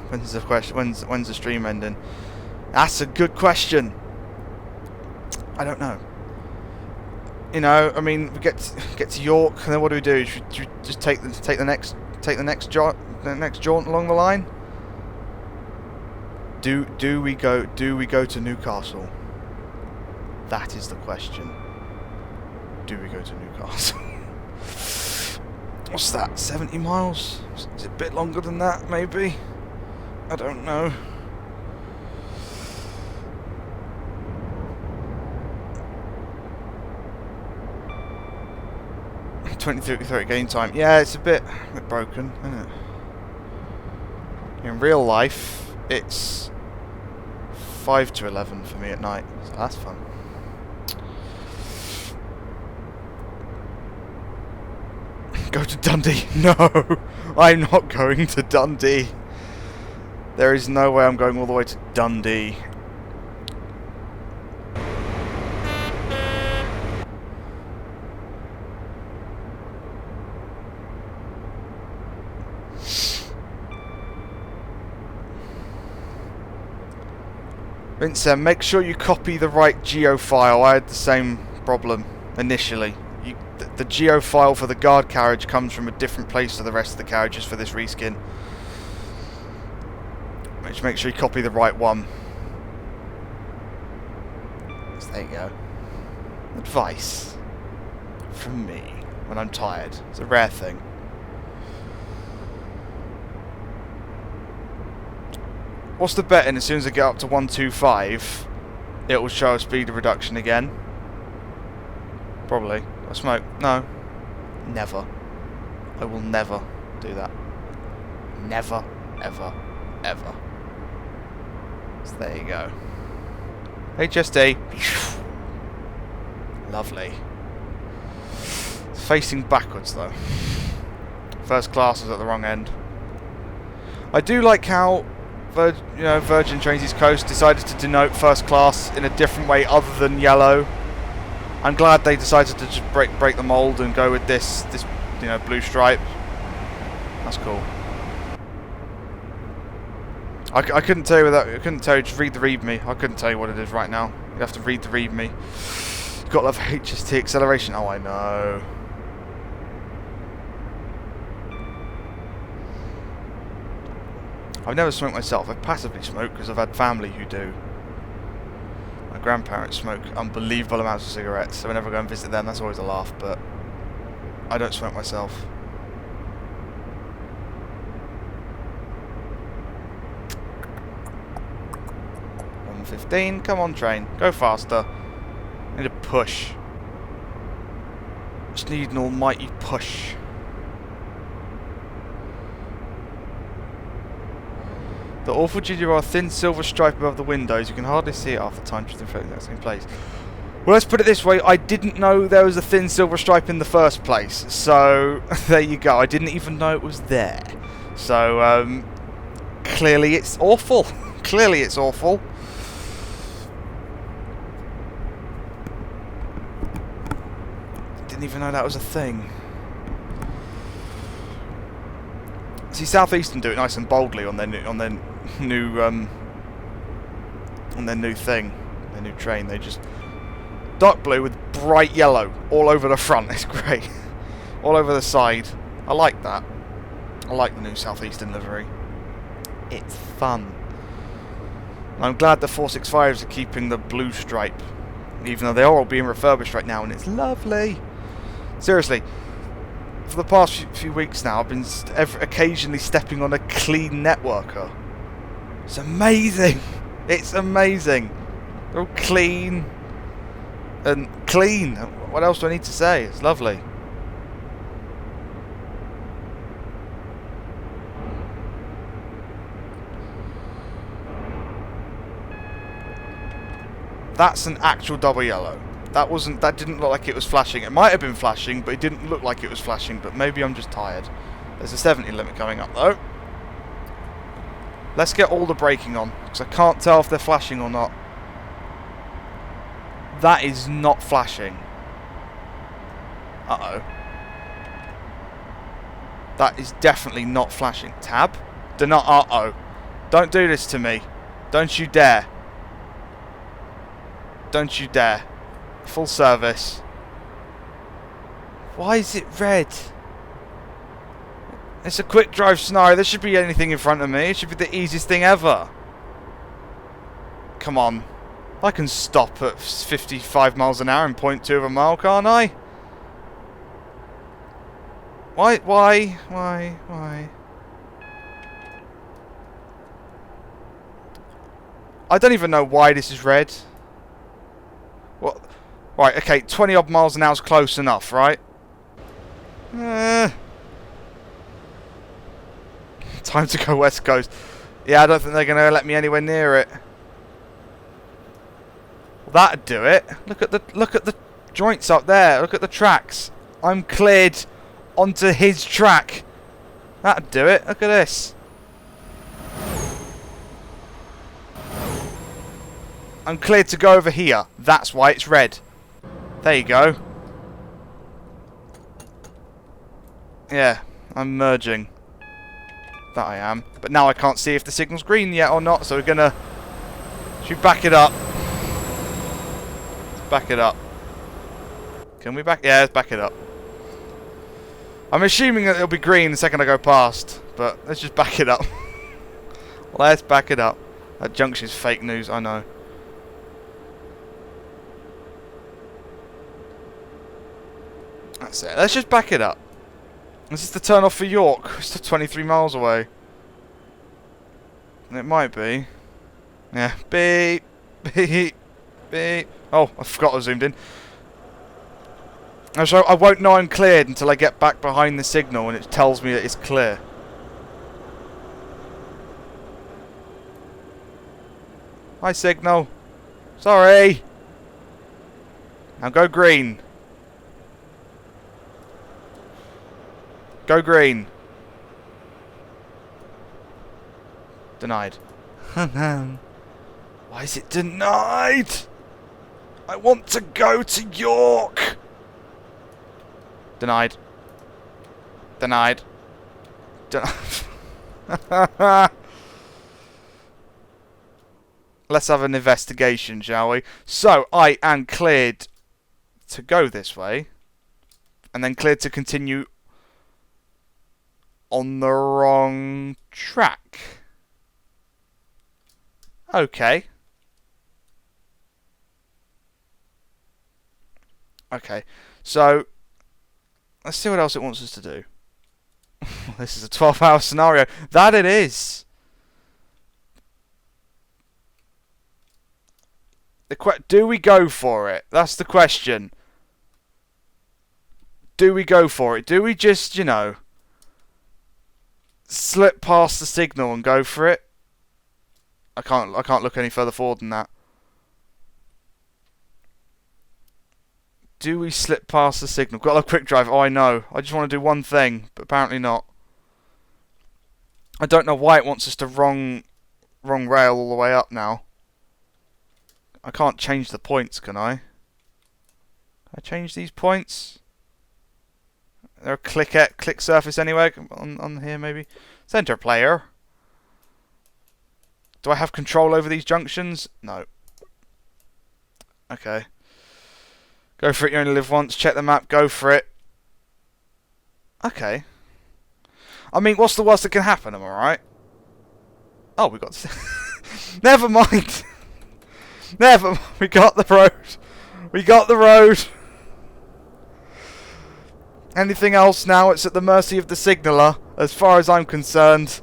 When's the question? When's the stream ending? That's a good question. I don't know. You know, I mean, we get to York, and then what do? Should we just take the next jaunt along the line? Do we go to Newcastle? That is the question. Do we go to Newcastle? What's that? 70 miles? Is it a bit longer than that? Maybe. I don't know. 20-30 game time. Yeah, it's a bit broken, isn't it? In real life, it's 5 to 11 for me at night, so that's fun. Go to Dundee? No, I'm not going to Dundee. There is no way I'm going all the way to Dundee. Vincent, make sure you copy the right geo file. I had the same problem initially. The geo file for the guard carriage comes from a different place to the rest of the carriages for this reskin. Make sure you copy the right one. So there you go. Advice from me when I'm tired. It's a rare thing. What's the betting? As soon as I get up to 125, it will show a speed reduction again. Probably. I smoke? No. Never. I will never do that. Never, ever, ever. So there you go. HSD. Lovely. It's facing backwards though. First class is at the wrong end. I do like how Virgin Trains East Coast decided to denote first class in a different way other than yellow. I'm glad they decided to just break the mold and go with this blue stripe. That's cool. I couldn't tell you without. I couldn't tell you. Just read the README. I couldn't tell you what it is right now. You have to read the README. You've got to love HST acceleration. Oh, I know. I've never smoked myself. I've passively smoked because I've had family who do. My grandparents smoke unbelievable amounts of cigarettes, so whenever I go and visit them, that's always a laugh. But I don't smoke myself. Come on, train. Go faster. I need a push. Just need an almighty push. The awful GDR thin silver stripe above the windows. You can hardly see it half the time, just in the same place. Well, let's put it this way. I didn't know there was a thin silver stripe in the first place. So, there you go. I didn't even know it was there. So, clearly it's awful. Clearly it's awful. Didn't even know that was a thing. See, Southeastern do it nice and boldly on their new thing, their new train. They just dark blue with bright yellow all over the front. It's great. All over the side. I like that. I like the new Southeastern livery. It's fun. And I'm glad the 465s are keeping the blue stripe, even though they are all being refurbished right now, and it's lovely. Seriously, for the past few weeks now, I've been occasionally stepping on a clean networker. It's amazing. It's amazing. They're all clean and clean. What else do I need to say? It's lovely. That's an actual double yellow. That didn't look like it was flashing. It might have been flashing, but it didn't look like it was flashing. But maybe I'm just tired. There's a 70 limit coming up, though. Let's get all the braking on, because I can't tell if they're flashing or not. That is not flashing. Uh-oh. That is definitely not flashing. Tab? Do not. Uh-oh. Don't do this to me. Don't you dare. Don't you dare. Full service. Why is it red? It's a quick drive scenario. There should be anything in front of me. It should be the easiest thing ever. Come on. I can stop at 55 miles an hour in 0.2 of a mile, can't I? Why? I don't even know why this is red. What? Right, okay, 20 odd miles an hour is close enough, right? Time to go West Coast. Yeah, I don't think they're going to let me anywhere near it. Well, that'd do it. Look at the joints up there. Look at the tracks. I'm cleared onto his track. That'd do it. Look at this. I'm cleared to go over here. That's why it's red. There you go. Yeah, I'm merging. That I am. But now I can't see if the signal's green yet or not, so we're gonna... Should we back it up? Let's back it up. Can we back... Yeah, let's back it up. I'm assuming that it'll be green the second I go past, but let's just back it up. Let's back it up. That junction's fake news, I know. That's it. Let's just back it up. This is the turn off for York. It's still 23 miles away. And it might be. Yeah. Beep. Beep. Beep. Oh, I forgot I zoomed in. So I won't know I'm cleared until I get back behind the signal and it tells me that it's clear. Hi, signal. Sorry. Now go green. Go green. Denied. Why is it denied? I want to go to York. Denied. Denied. Let's have an investigation, shall we? So, I am cleared to go this way. And then cleared to continue on the wrong track. Okay. Okay. So, let's see what else it wants us to do. This is a 12-hour scenario. That it is. Do we go for it? That's the question. Do we go for it? Do we just, you know, slip past the signal and go for it? I can't look any further forward than that. Do we slip past the signal? Got a quick drive. Oh, I know. I just want to do one thing, but apparently not. I don't know why it wants us to wrong rail all the way up now. I can't change the points, can I? Can I change these points? They're a click surface anyway on here maybe. Center player. Do I have control over these junctions? No. Okay. Go for it, you only live once. Check the map, go for it. Okay. I mean, what's the worst that can happen, am I right? Oh, we got... Never mind. Never. We got the road. We got the road. Anything else now, it's at the mercy of the signaller. As far as I'm concerned,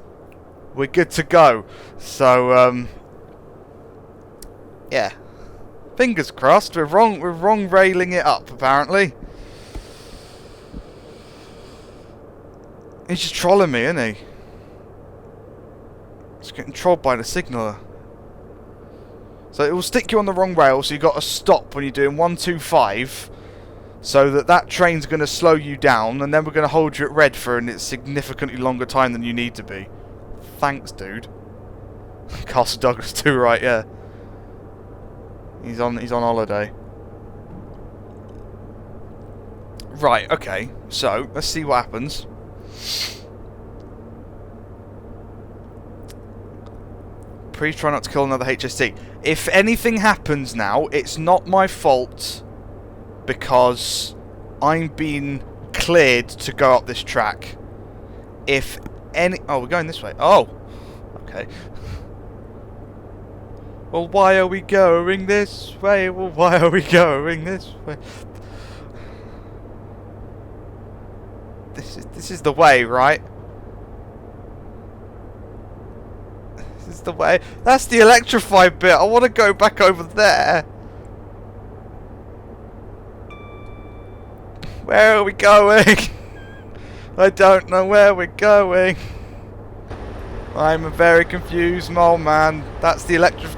we're good to go. So, yeah. Fingers crossed. We're wrong railing it up, apparently. He's just trolling me, isn't he? He's getting trolled by the signaller. So it will stick you on the wrong rail, so you've got to stop when you're doing 125, so that train's going to slow you down, and then we're going to hold you at red for a significantly longer time than you need to be. Thanks, dude. Castle Douglas too, right? Yeah. He's on holiday. Right. Okay. So let's see what happens. Please try not to kill another HST. If anything happens now, it's not my fault because I'm being cleared to go up this track. If any... Oh, we're going this way. Oh. Okay. Well, why are we going this way? Well, why are we going this way? This is the way, right? This is the way. That's the electrified bit. I want to go back over there. Where are we going? I don't know where we're going. I'm a very confused mole man. That's the electric...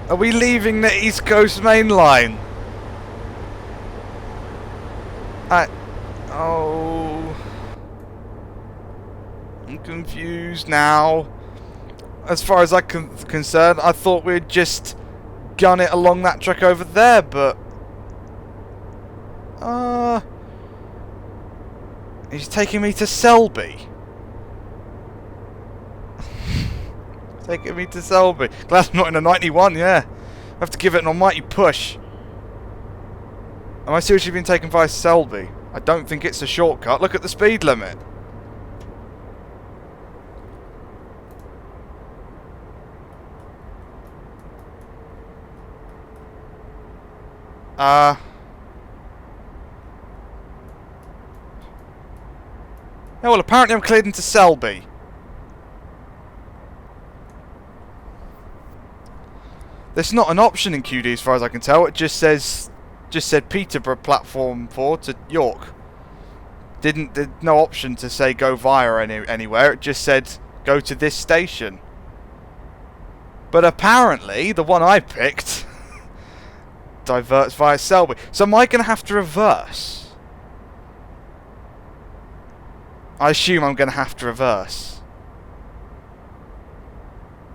Are we leaving the East Coast Main Line? Oh... I'm confused now. As far as I'm concerned, I thought we'd just gun it along that track over there, but... He's taking me to Selby. Taking me to Selby. Glad I'm not in a 91, yeah. I have to give it an almighty push. Am I seriously being taken by Selby? I don't think it's a shortcut. Look at the speed limit. Yeah, well, apparently I'm cleared into Selby. There's not an option in QD as far as I can tell. It just said Peterborough platform 4 to York. There's no option to say go via anywhere. It just said go to this station. But apparently the one I picked diverts via Selby. So am I going to have to reverse? I assume I'm going to have to reverse.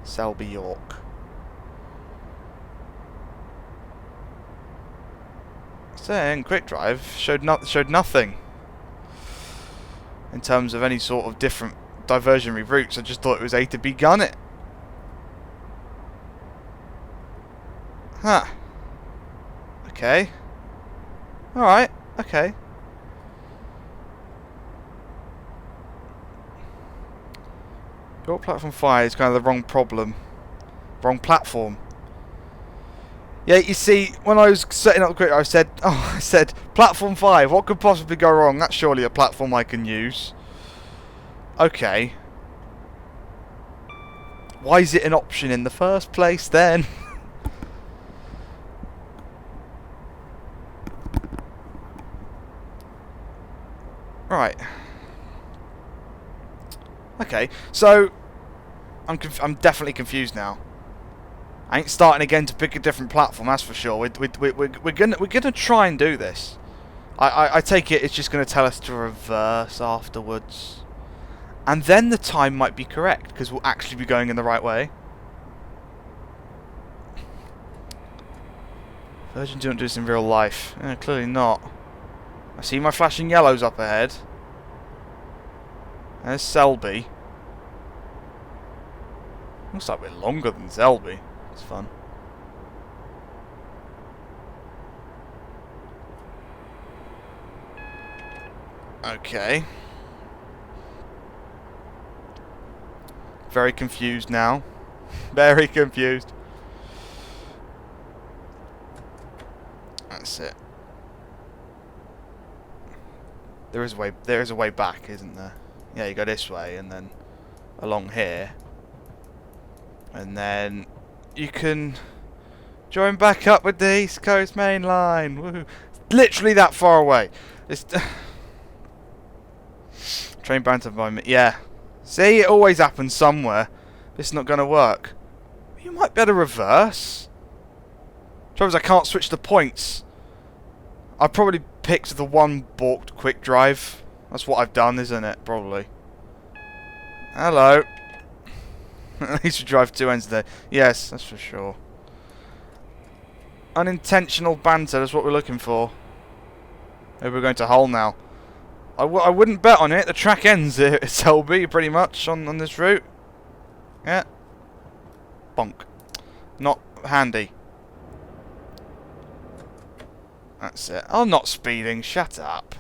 Selby York. Saying Quick Drive showed nothing in terms of any sort of different diversionary routes. I just thought it was A to B gun it. Huh. Okay. Alright, okay. Your platform 5 is kind of the wrong problem. Wrong platform. Yeah, you see, when I was setting up the quick, I said, platform 5, what could possibly go wrong? That's surely a platform I can use. Okay. Why is it an option in the first place then? Right. Okay, so I'm definitely confused now. I ain't starting again to pick a different platform, that's for sure. We're gonna try and do this. I take it it's just gonna tell us to reverse afterwards, and then the time might be correct because we'll actually be going in the right way. Virgin don't do this in real life. Clearly not. I see my flashing yellows up ahead. There's Selby. Looks like we're longer than Selby. It's fun. Okay. Very confused now. Very confused. That's it. There is a way back, isn't there? Yeah, you go this way and then along here. And then you can join back up with the East Coast Main Line. Woohoo. Literally that far away. It's train banter by me. Yeah. See, it always happens somewhere. It's not going to work. You might better reverse. Suppose I can't switch the points. I probably picked the one balked quick drive. That's what I've done, isn't it? Probably. Hello. At least we drive two ends there. Yes, that's for sure. Unintentional banter, that's what we're looking for. Maybe we're going to Hull now. I wouldn't bet on it. The track ends at Selby, pretty much, on this route. Yeah. Bonk. Not handy. That's it. I'm not speeding. Shut up.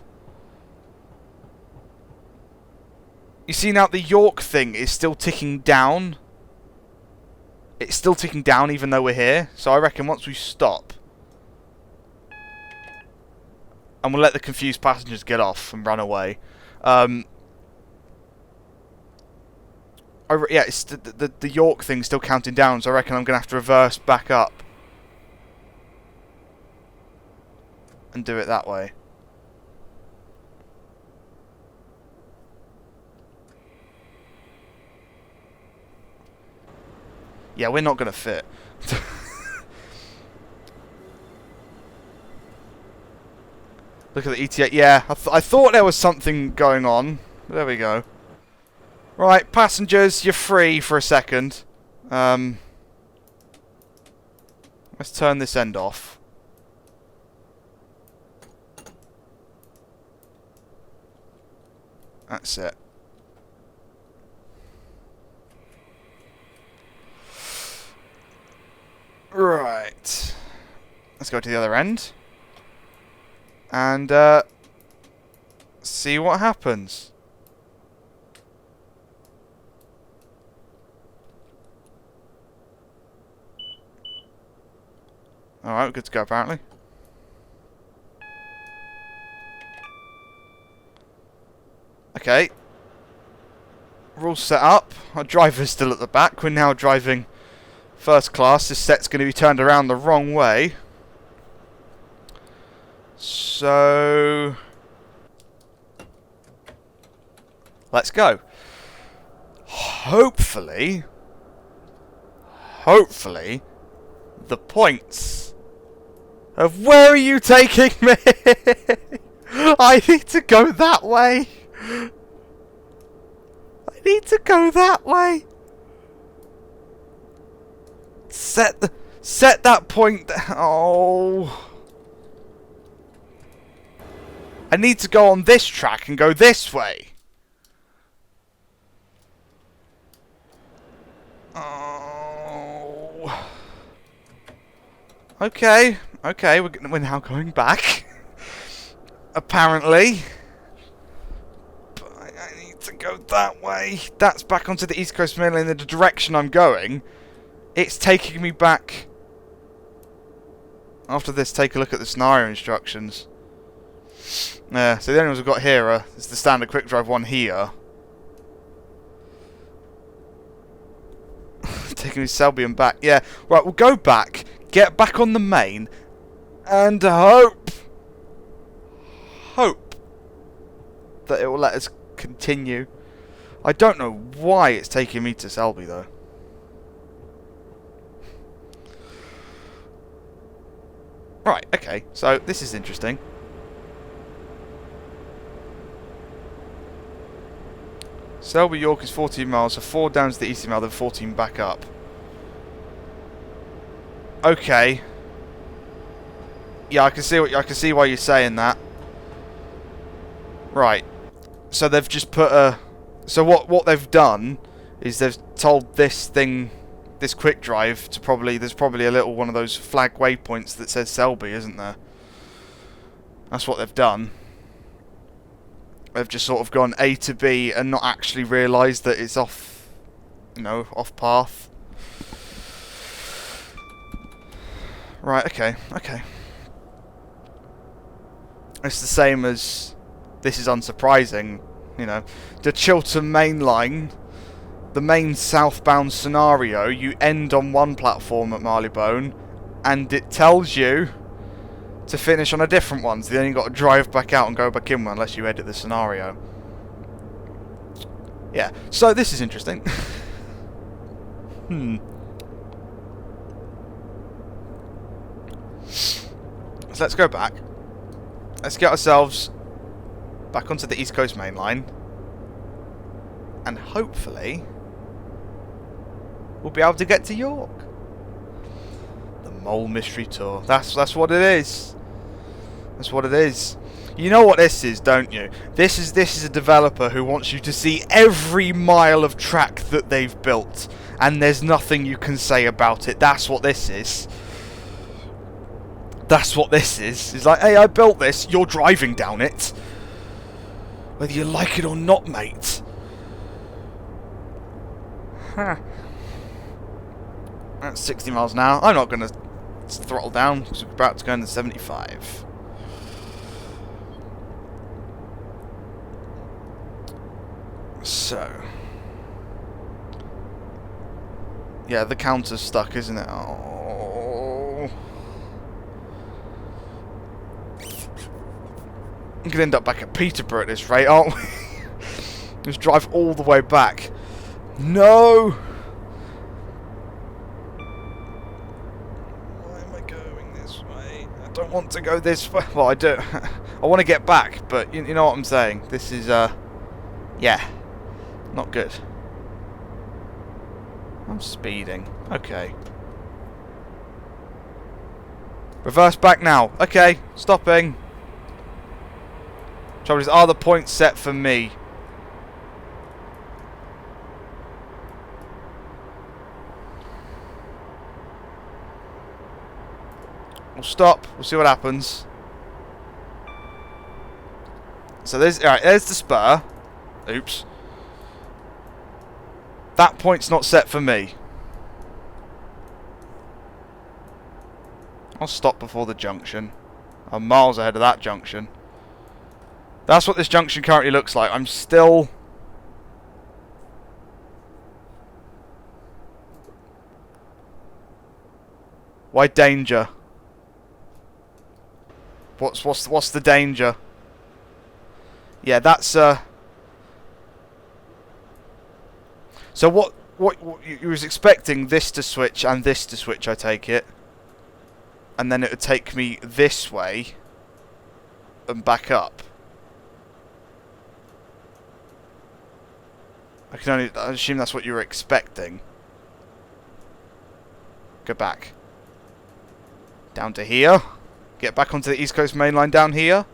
You see now the York thing is still ticking down. It's still ticking down even though we're here. So I reckon once we stop, and we'll let the confused passengers get off and run away. Yeah, it's the York thing's still counting down, so I reckon I'm going to have to reverse back up and do it that way. Yeah, we're not going to fit. Look at the ETA. Yeah, I thought there was something going on. There we go. Right, passengers, you're free for a second. Let's turn this end off. That's it. Right. Let's go to the other end. And, see what happens. Alright, good to go apparently. Okay. We're all set up. Our driver's still at the back. We're now driving first class. This set's going to be turned around the wrong way. So let's go. Hopefully the points of where are you taking me? I need to go that way. I need to go that way. Set that point. Oh. I need to go on this track and go this way. Oh. Okay, we're now going back. Apparently. But I need to go that way. That's back onto the East Coast Main Lane in the direction I'm going. It's taking me back. After this, take a look at the scenario instructions. Yeah, so the only ones we've got here is the standard quick drive one here. Taking me Selby and back. Yeah, right, we'll go back, get back on the main, and hope that it will let us continue. I don't know why it's taking me to Selby though. Right, okay, so this is interesting. Selby York is 14 miles, so 4 down to the eastern mile, then 14 back up. Okay. Yeah, I can see why you're saying that. Right. So they've just put a. So what they've done is they've told this thing, this quick drive, to probably there's probably a little one of those flag waypoints that says Selby, isn't there? That's what they've done. They've just sort of gone A to B and not actually realised that it's off, you know, off path. Right, okay. It's the same as, this is unsurprising, you know, the Chiltern Main Line, the main southbound scenario, you end on one platform at Marylebone, and it tells you to finish on a different one, so then you've got to drive back out and go back in one unless you edit the scenario. Yeah, so this is interesting. let's go back. Let's get ourselves back onto the East Coast main line. And hopefully we'll be able to get to York. The Mole Mystery Tour. That's what it is. That's what it is. You know what this is, don't you? This is a developer who wants you to see every mile of track that they've built, and there's nothing you can say about it. That's what this is. That's what this is. It's like, hey, I built this, you're driving down it. Whether you like it or not, mate. Huh. That's 60 miles an hour. I'm not going to throttle down because we're about to go into 75. So. Yeah, the counter's stuck, isn't it? Oh. I'm going to end up back at Peterborough at this rate, aren't we? Just drive all the way back. No! Why am I going this way? I don't want to go this way. Well, I do. I want to get back, but you know what I'm saying. This is, yeah. Not good. I'm speeding. Okay. Reverse back now. Okay, stopping. Trouble is, are the points set for me? We'll stop. We'll see what happens. So there's there's the spur. Oops. That point's not set for me. I'll stop before the junction. I'm miles ahead of that junction. That's what this junction currently looks like. I'm still... Why danger? What's the danger? Yeah, that's So what you was expecting this to switch and this to switch, I take it. And then it would take me this way and back up. I assume that's what you were expecting. Go back. Down to here. Get back onto the East Coast main line down here.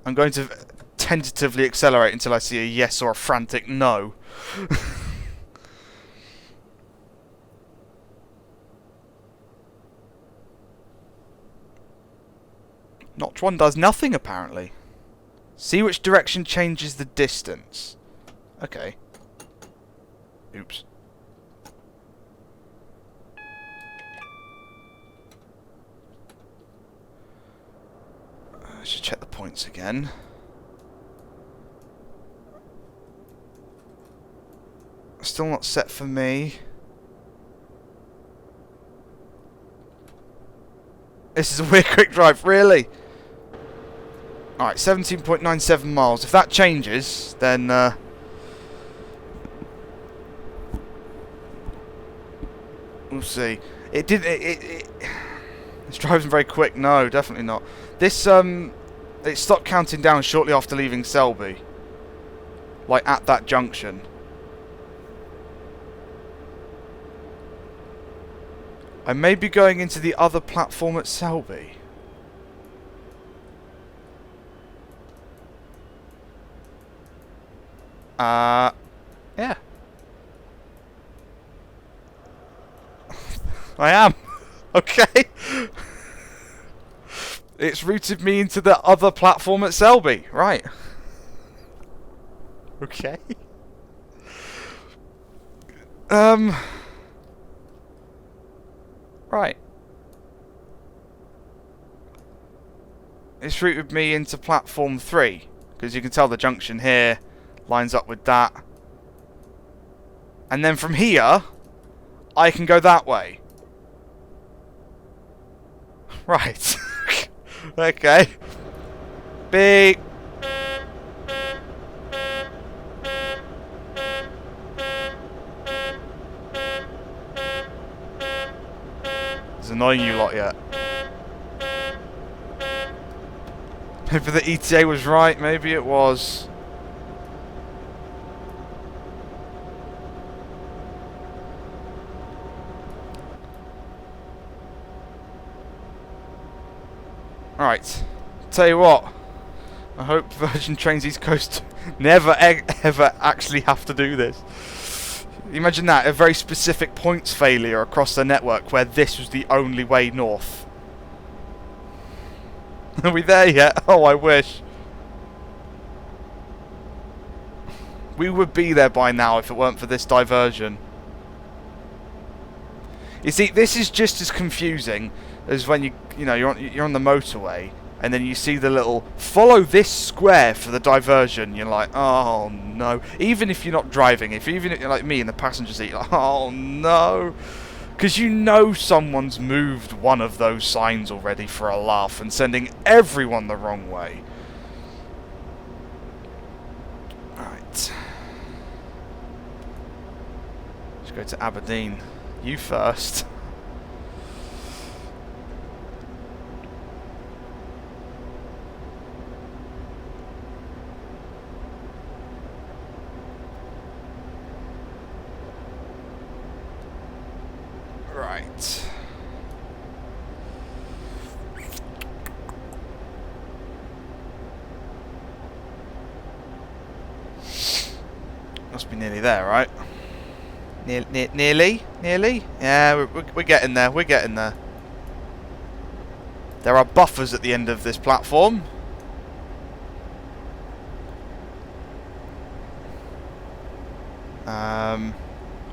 I'm going to tentatively accelerate until I see a yes or a frantic no. Notch 1 does nothing, apparently. See which direction changes the distance. Okay. Oops. I should check the points again. Still not set for me. This is a weird quick drive, really? Alright, 17.97 miles. If that changes, then... we'll see. It did... It's driving very quick. No, definitely not. This, it stopped counting down shortly after leaving Selby. Like, at that junction. I may be going into the other platform at Selby. Yeah. I am. Okay. It's routed me into the other platform at Selby. Right. Okay. Right. It's routed me into platform 3. Because you can tell the junction here lines up with that. And then from here, I can go that way. Right. Okay. Beep. annoying you lot yet. Maybe the ETA was right, maybe it was. Alright, tell you what, I hope Virgin Trains East Coast never ever actually have to do this. Imagine that, a very specific points failure across the network where this was the only way north. Are we there yet? Oh, I wish. We would be there by now if it weren't for this diversion. You see, this is just as confusing as when you're on the motorway and then you see the little follow this square for the diversion. You're like, oh no. Even if you're not driving, even if you're like me in the passenger seat, you're like, oh no. Because you know someone's moved one of those signs already for a laugh and sending everyone the wrong way. Alright. Let's go to Aberdeen. You first. Right. Must be nearly there, right? Nearly? Yeah, we're getting there. We're getting there. There are buffers at the end of this platform.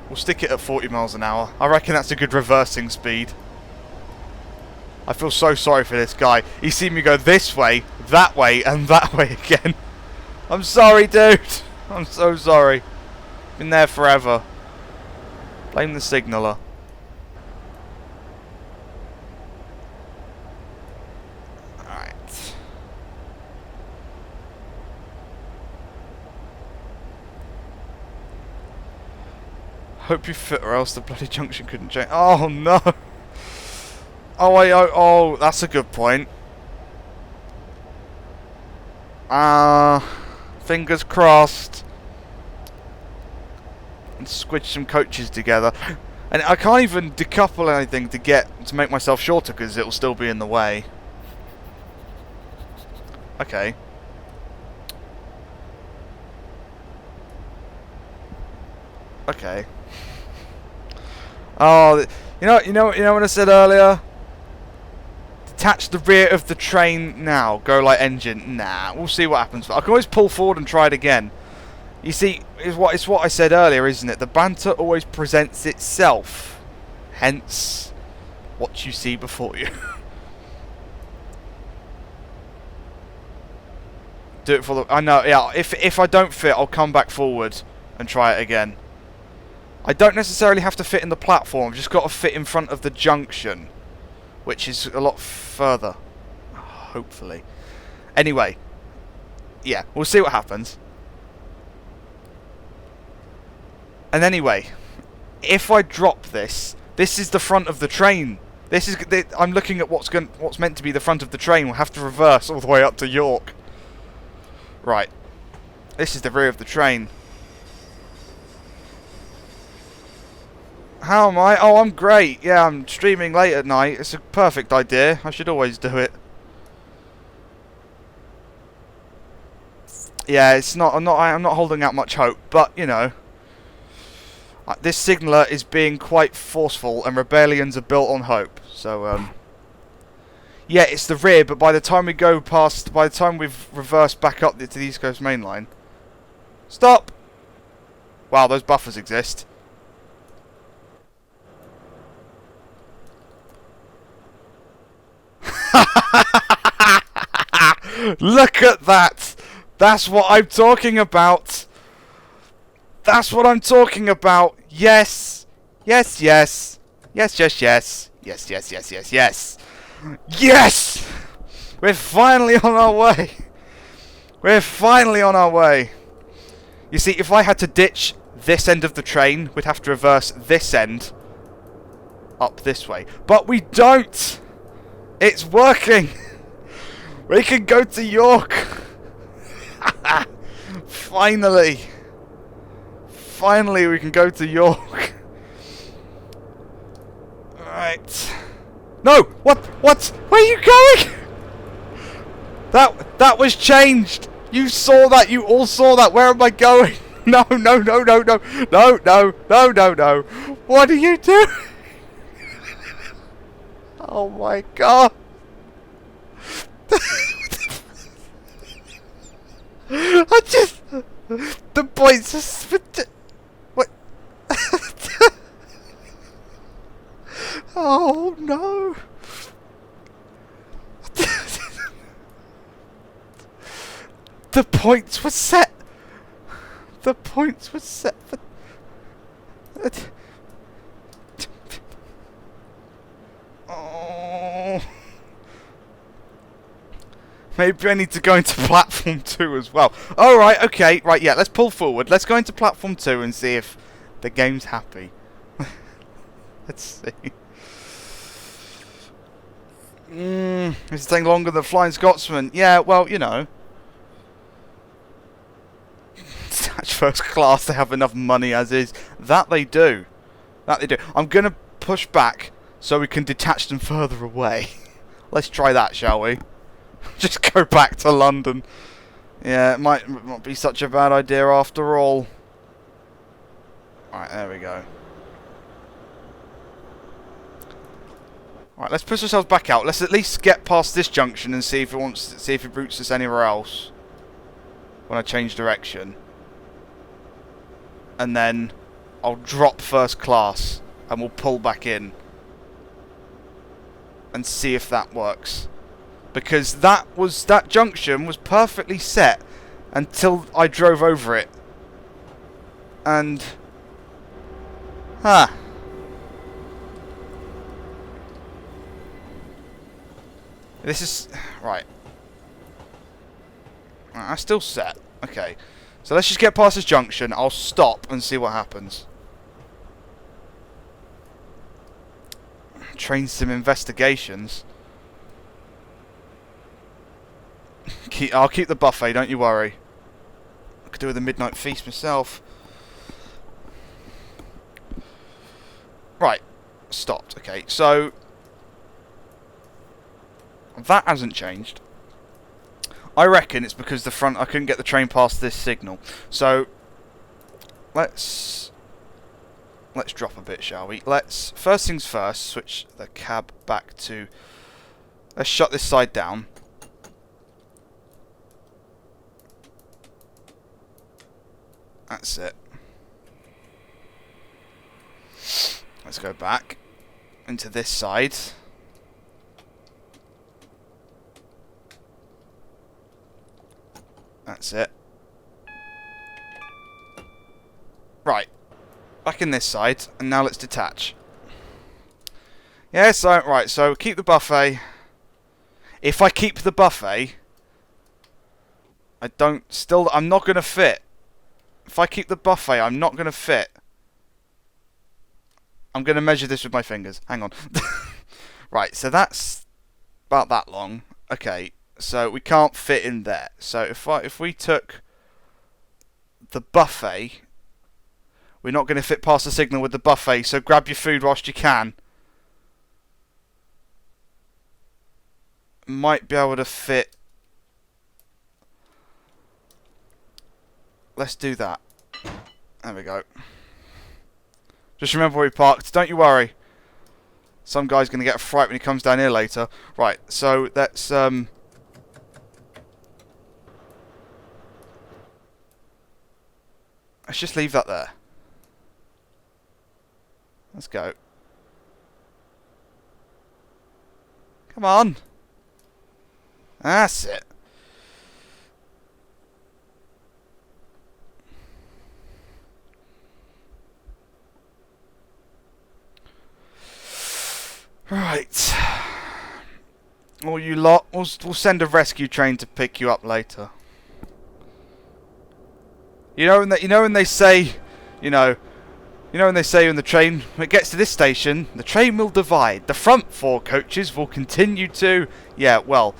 We'll stick it at 40 miles an hour. I reckon that's a good reversing speed. I feel so sorry for this guy. He's seen me go this way, and that way again. I'm sorry, dude. I'm so sorry. Been there forever. Blame the signaller. Alright. Hope you fit or else the bloody junction couldn't change. Oh no! Oh, that's a good point. Fingers crossed. And squidge some coaches together. And I can't even decouple anything to make myself shorter because it'll still be in the way. Okay. Okay. Oh, you know what I said earlier? Detach the rear of the train now. Go like engine. Nah, we'll see what happens. I can always pull forward and try it again. You see, it's what I said earlier, isn't it? The banter always presents itself. Hence, what you see before you. Do it for the... I know, yeah. If I don't fit, I'll come back forward and try it again. I don't necessarily have to fit in the platform. I've just got to fit in front of the junction, which is a lot further. Hopefully. Anyway. Yeah, we'll see what happens. And anyway, if I drop this, this is the front of the train. I'm looking at what's meant to be the front of the train. We'll have to reverse all the way up to York. Right. This is the rear of the train. How am I? Oh, I'm great. Yeah, I'm streaming late at night. It's a perfect idea. I should always do it. Yeah, it's not. I'm not holding out much hope, but you know, this signaller is being quite forceful, and rebellions are built on hope. So, yeah, it's the rear. But by the time we go past, by the time we've reversed back up to the East Coast Main Line, stop. Wow, those buffers exist. Look at that! That's what I'm talking about! That's what I'm talking about! Yes! Yes, yes! Yes, yes, yes! Yes, yes, yes, yes, yes! Yes! We're finally on our way! We're finally on our way! You see, if I had to ditch this end of the train, we'd have to reverse this end. up this way. But we don't! It's working! We can go to York! Finally! Finally we can go to York! Right. No! What? What? Where are you going? That was changed! You saw that! You all saw that! Where am I going? No, no, no, no, no! No, no, no, no, no! What are you doing? Oh my god! I just... The points are... What? Oh no! The points were set! The points were set for... Oh... Maybe I need to go into platform 2 as well. Alright, okay, right, yeah, let's pull forward. Let's go into platform 2 and see if the game's happy. Let's see. It's taking longer than Flying Scotsman. Yeah, well, you know. Detached first class, they have enough money as is. That they do. That they do. I'm going to push back so we can detach them further away. Let's try that, shall we? Just go back to London. Yeah, it might not be such a bad idea after all. Alright, there we go. Alright, let's push ourselves back out. Let's at least get past this junction and see if it routes us anywhere else. When I change direction. And then I'll drop first class and we'll pull back in. And see if that works. Because that junction was perfectly set until I drove over it. And... This is... Right. I'm still set. Okay. So let's just get past this junction. I'll stop and see what happens. Train sim investigations. I'll keep the buffet, don't you worry. I could do with a midnight feast myself. Right. Stopped. Okay, so... That hasn't changed. I reckon it's because I couldn't get the train past this signal. So... Let's drop a bit, shall we? First things first, switch the cab back to... Let's shut this side down. That's it. Let's go back into this side. That's it. Right. Back in this side, and now let's detach. Yeah, so keep the buffet. If I keep the buffet, I'm not going to fit. If I keep the buffet, I'm not going to fit. I'm going to measure this with my fingers. Hang on. Right, so that's about that long. Okay, so we can't fit in there. So if we took the buffet, we're not going to fit past the signal with the buffet, so grab your food whilst you can. Might be able to fit. Let's do that. There we go. Just remember where we parked. Don't you worry. Some guy's going to get a fright when he comes down here later. Right, so let's... Let's just leave that there. Let's go. Come on. That's it. Right. All you lot, we'll send a rescue train to pick you up later. You know when they say, you know, You know when they say in the train, when it gets to this station, the train will divide. The front 4 coaches will continue to... Yeah, well,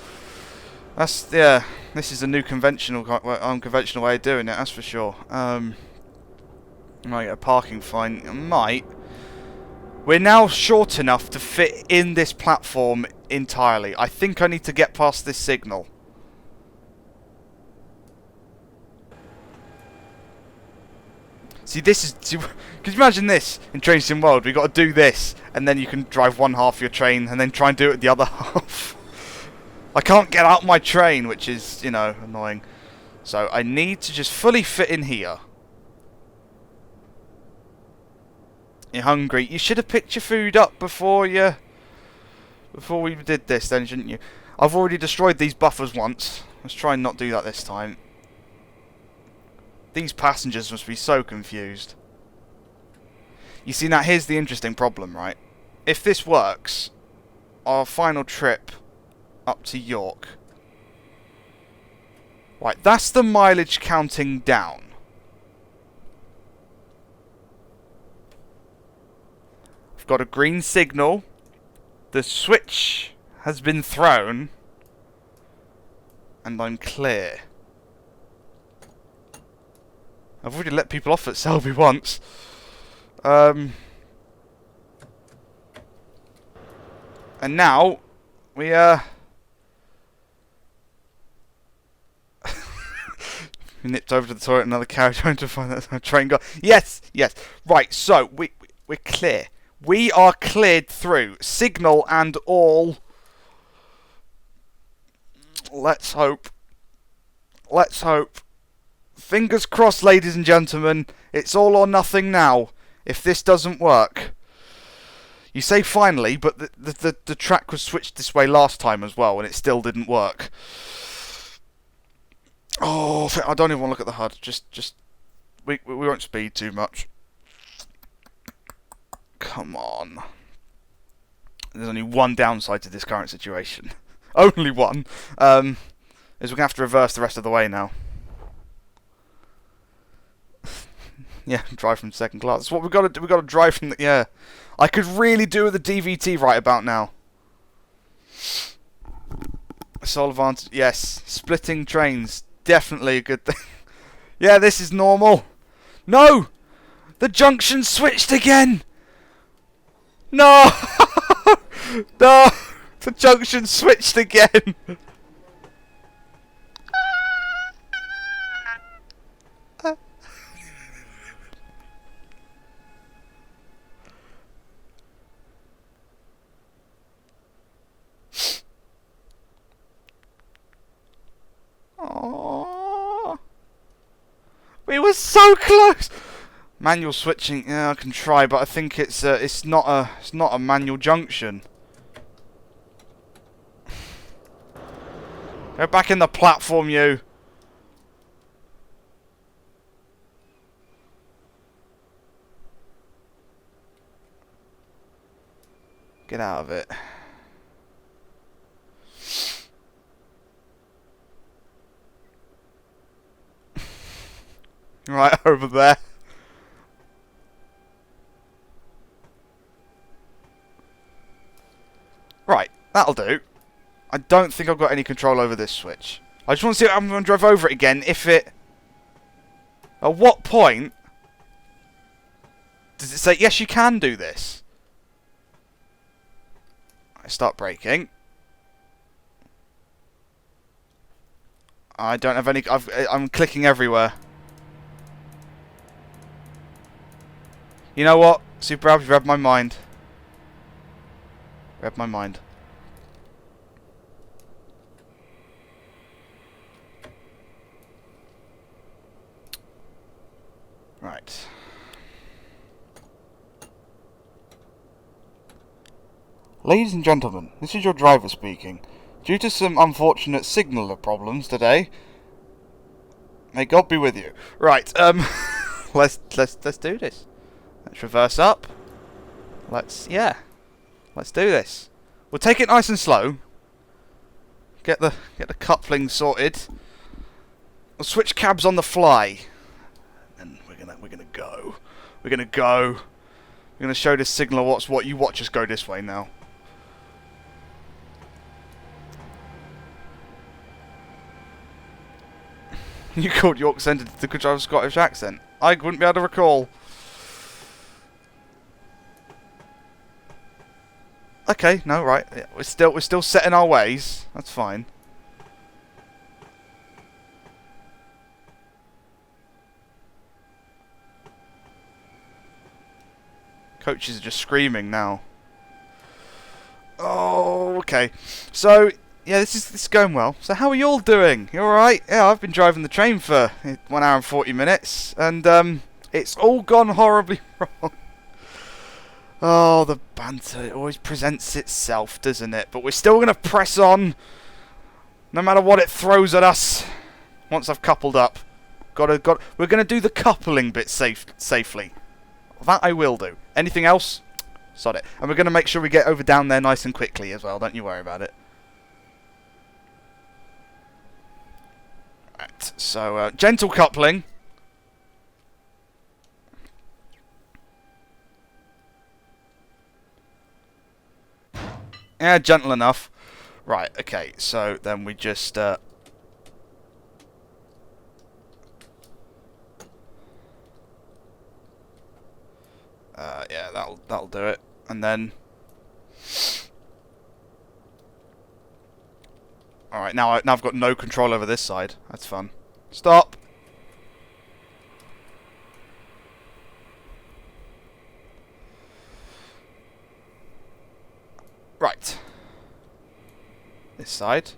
that's... Yeah, this is a new unconventional way of doing it, that's for sure. Might get a parking fine. Might. We're now short enough to fit in this platform entirely. I think I need to get past this signal. See, this is... Could you imagine this in Train Sim World? We've got to do this, and then you can drive one half of your train, and then try and do it with the other half. I can't get out my train, which is, you know, annoying. So I need to just fully fit in here. You're hungry. You should have picked your food up before we did this, then, shouldn't you? I've already destroyed these buffers once. Let's try and not do that this time. These passengers must be so confused. You see, now here's the interesting problem, right? If this works, our final trip up to York... Right, that's the mileage counting down. I've got a green signal. The switch has been thrown. And I'm clear. I've already let people off at Selby once. And now we we nipped over to the toilet, another carriage trying to find that train got. Yes, yes. Right, so we're clear. We are cleared through. Signal and all. Let's hope. Let's hope. Fingers crossed, ladies and gentlemen. It's all or nothing now. If this doesn't work. You say finally, but the track was switched this way last time as well, and it still didn't work. Oh, I don't even want to look at the HUD. Just we won't speed too much. Come on. There's only one downside to this current situation. Only one. Is we're gonna have to reverse the rest of the way now. Yeah, drive from second class. That's what we've got to do. We've got to drive from the... Yeah. I could really do with the DVT right about now. Sole advantage. Yes. Splitting trains. Definitely a good thing. Yeah, this is normal. No! The junction switched again! No! No! The junction switched again! Aww. We were so close. Manual switching, yeah, I can try, but I think it's not a manual junction. Go back in the platform, you. Get out of it. Right over there. Right, that'll do. I don't think I've got any control over this switch. I just want to see if I'm going to drive over it again. If it... At what point does it say, yes, you can do this? I start braking. I don't have any... I'm clicking everywhere. You know what? Super Alp, you've read my mind. Read my mind. Right. Ladies and gentlemen, this is your driver speaking. Due to some unfortunate signaller problems today, may God be with you. Right, let's do this. Let's reverse up. Let's do this. We'll take it nice and slow. Get the coupling sorted. We'll switch cabs on the fly. And we're gonna go. We're going to go. We're going to show this signaller what's what. You watch us go this way now. You called York Centre to control a Scottish accent. I wouldn't be able to recall. Okay, no, right. Yeah, we're still set in our ways. That's fine. Coaches are just screaming now. Oh, okay. So, yeah, this is going well. So how are you all doing? You alright? Yeah, I've been driving the train for 1 hour and 40 minutes. And, it's all gone horribly wrong. Oh, the banter. It always presents itself, doesn't it? But we're still going to press on. No matter what it throws at us. Once I've coupled up. We're going to do the coupling bit safely. That I will do. Anything else? Sod it. And we're going to make sure we get over down there nice and quickly as well. Don't you worry about it. Right. So, gentle coupling. Yeah, gentle enough. Right, okay. So, then we just... yeah, that'll do it. And then... Alright, now I've got no control over this side. That's fun. Stop! Right. This side.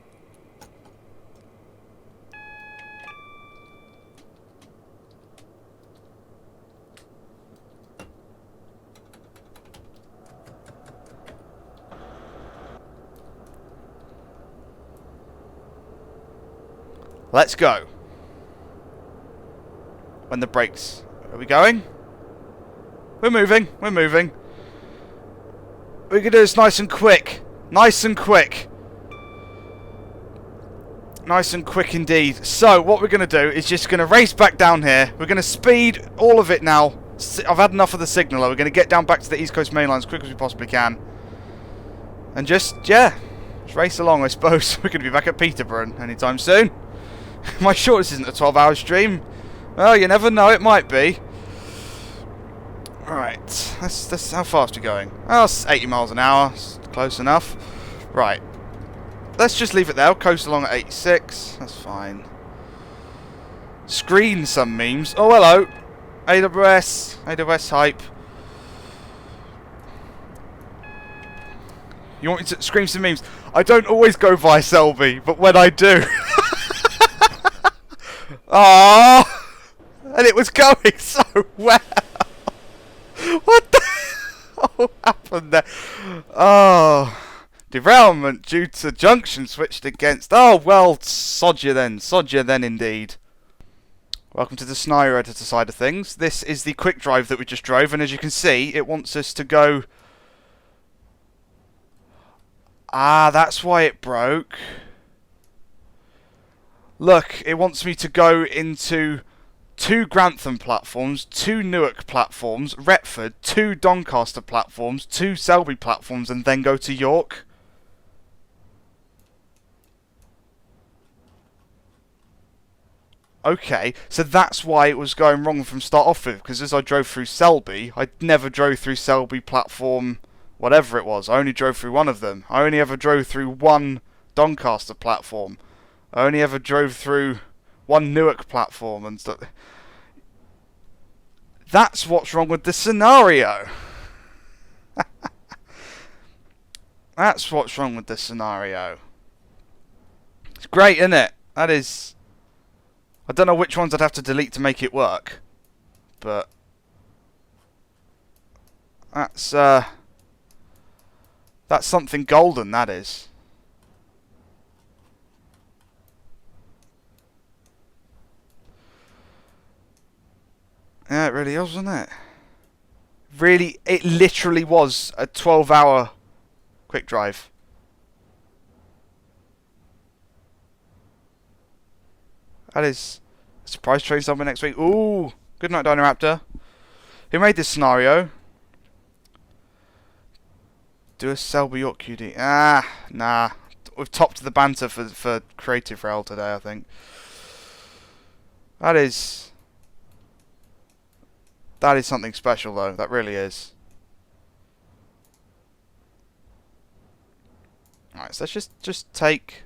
Let's go. When the brakes... Are we going? We're moving. We're moving. We can do this nice and quick. Nice and quick. Nice and quick indeed. So, what we're going to do is just going to race back down here. We're going to speed all of it now. I've had enough of the signaller. We're going to get down back to the East Coast main line as quick as we possibly can. And just, yeah, just race along, I suppose. We're going to be back at Peterborough anytime soon. Am I sure this isn't a 12-hour stream? Well, you never know, it might be. Right, that's how fast we're going. Oh, it's 80 miles an hour, it's close enough. Right, let's just leave it there. I'll coast along at 86, that's fine. Screen some memes. Oh, hello. AWS hype. You want me to scream some memes? I don't always go via Selby, but when I do... Oh, and it was going so well. What the hell happened there? Oh, derailment due to junction switched against. Oh, well, sod you then indeed. Welcome to the scenario editor side of things. This is the quick drive that we just drove, and as you can see, it wants us to go... Ah, that's why it broke. Look, it wants me to go into 2 Grantham platforms, 2 Newark platforms, Retford, 2 Doncaster platforms, 2 Selby platforms, and then go to York. Okay, so that's why it was going wrong from start off with, because as I drove through Selby, I never drove through Selby platform, whatever it was. I only drove through one of them. I only ever drove through 1 Doncaster platform. I only ever drove through 1 Newark platform and stuff. That's what's wrong with the scenario. That's what's wrong with the scenario. It's great, isn't it? That is... I don't know which ones I'd have to delete to make it work. But... That's something golden, that is. Yeah, it really was, wasn't it? Really, it literally was a 12-hour quick drive. That is a surprise train somewhere next week. Ooh, good night, Dino Raptor. Who made this scenario? Do a Selby York QD. Ah, nah. We've topped the banter for Creative Rail today, I think. That is something special, though. That really is. Alright, so let's just take...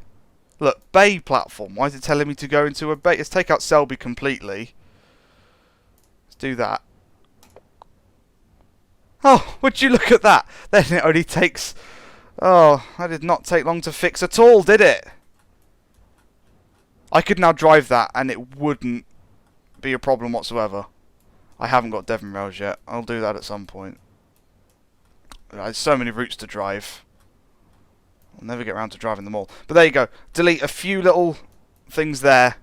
Look, bay platform. Why is it telling me to go into a bay? Let's take out Selby completely. Let's do that. Oh, would you look at that? Then it only takes... Oh, that did not take long to fix at all, did it? I could now drive that and it wouldn't be a problem whatsoever. I haven't got Devon rails yet. I'll do that at some point. There's so many routes to drive. I'll never get around to driving them all. But there you go. Delete a few little things there.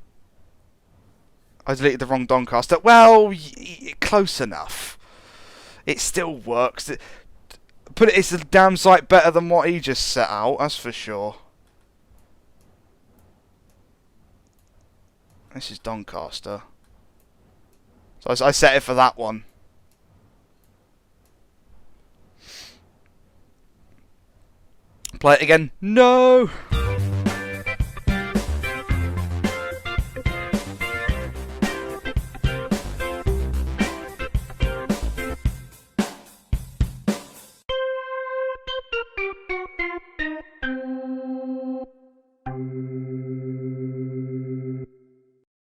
I deleted the wrong Doncaster. Well, close enough. It still works. It's a damn sight better than what he just set out, that's for sure. This is Doncaster. So I set it for that one. Play it again. No!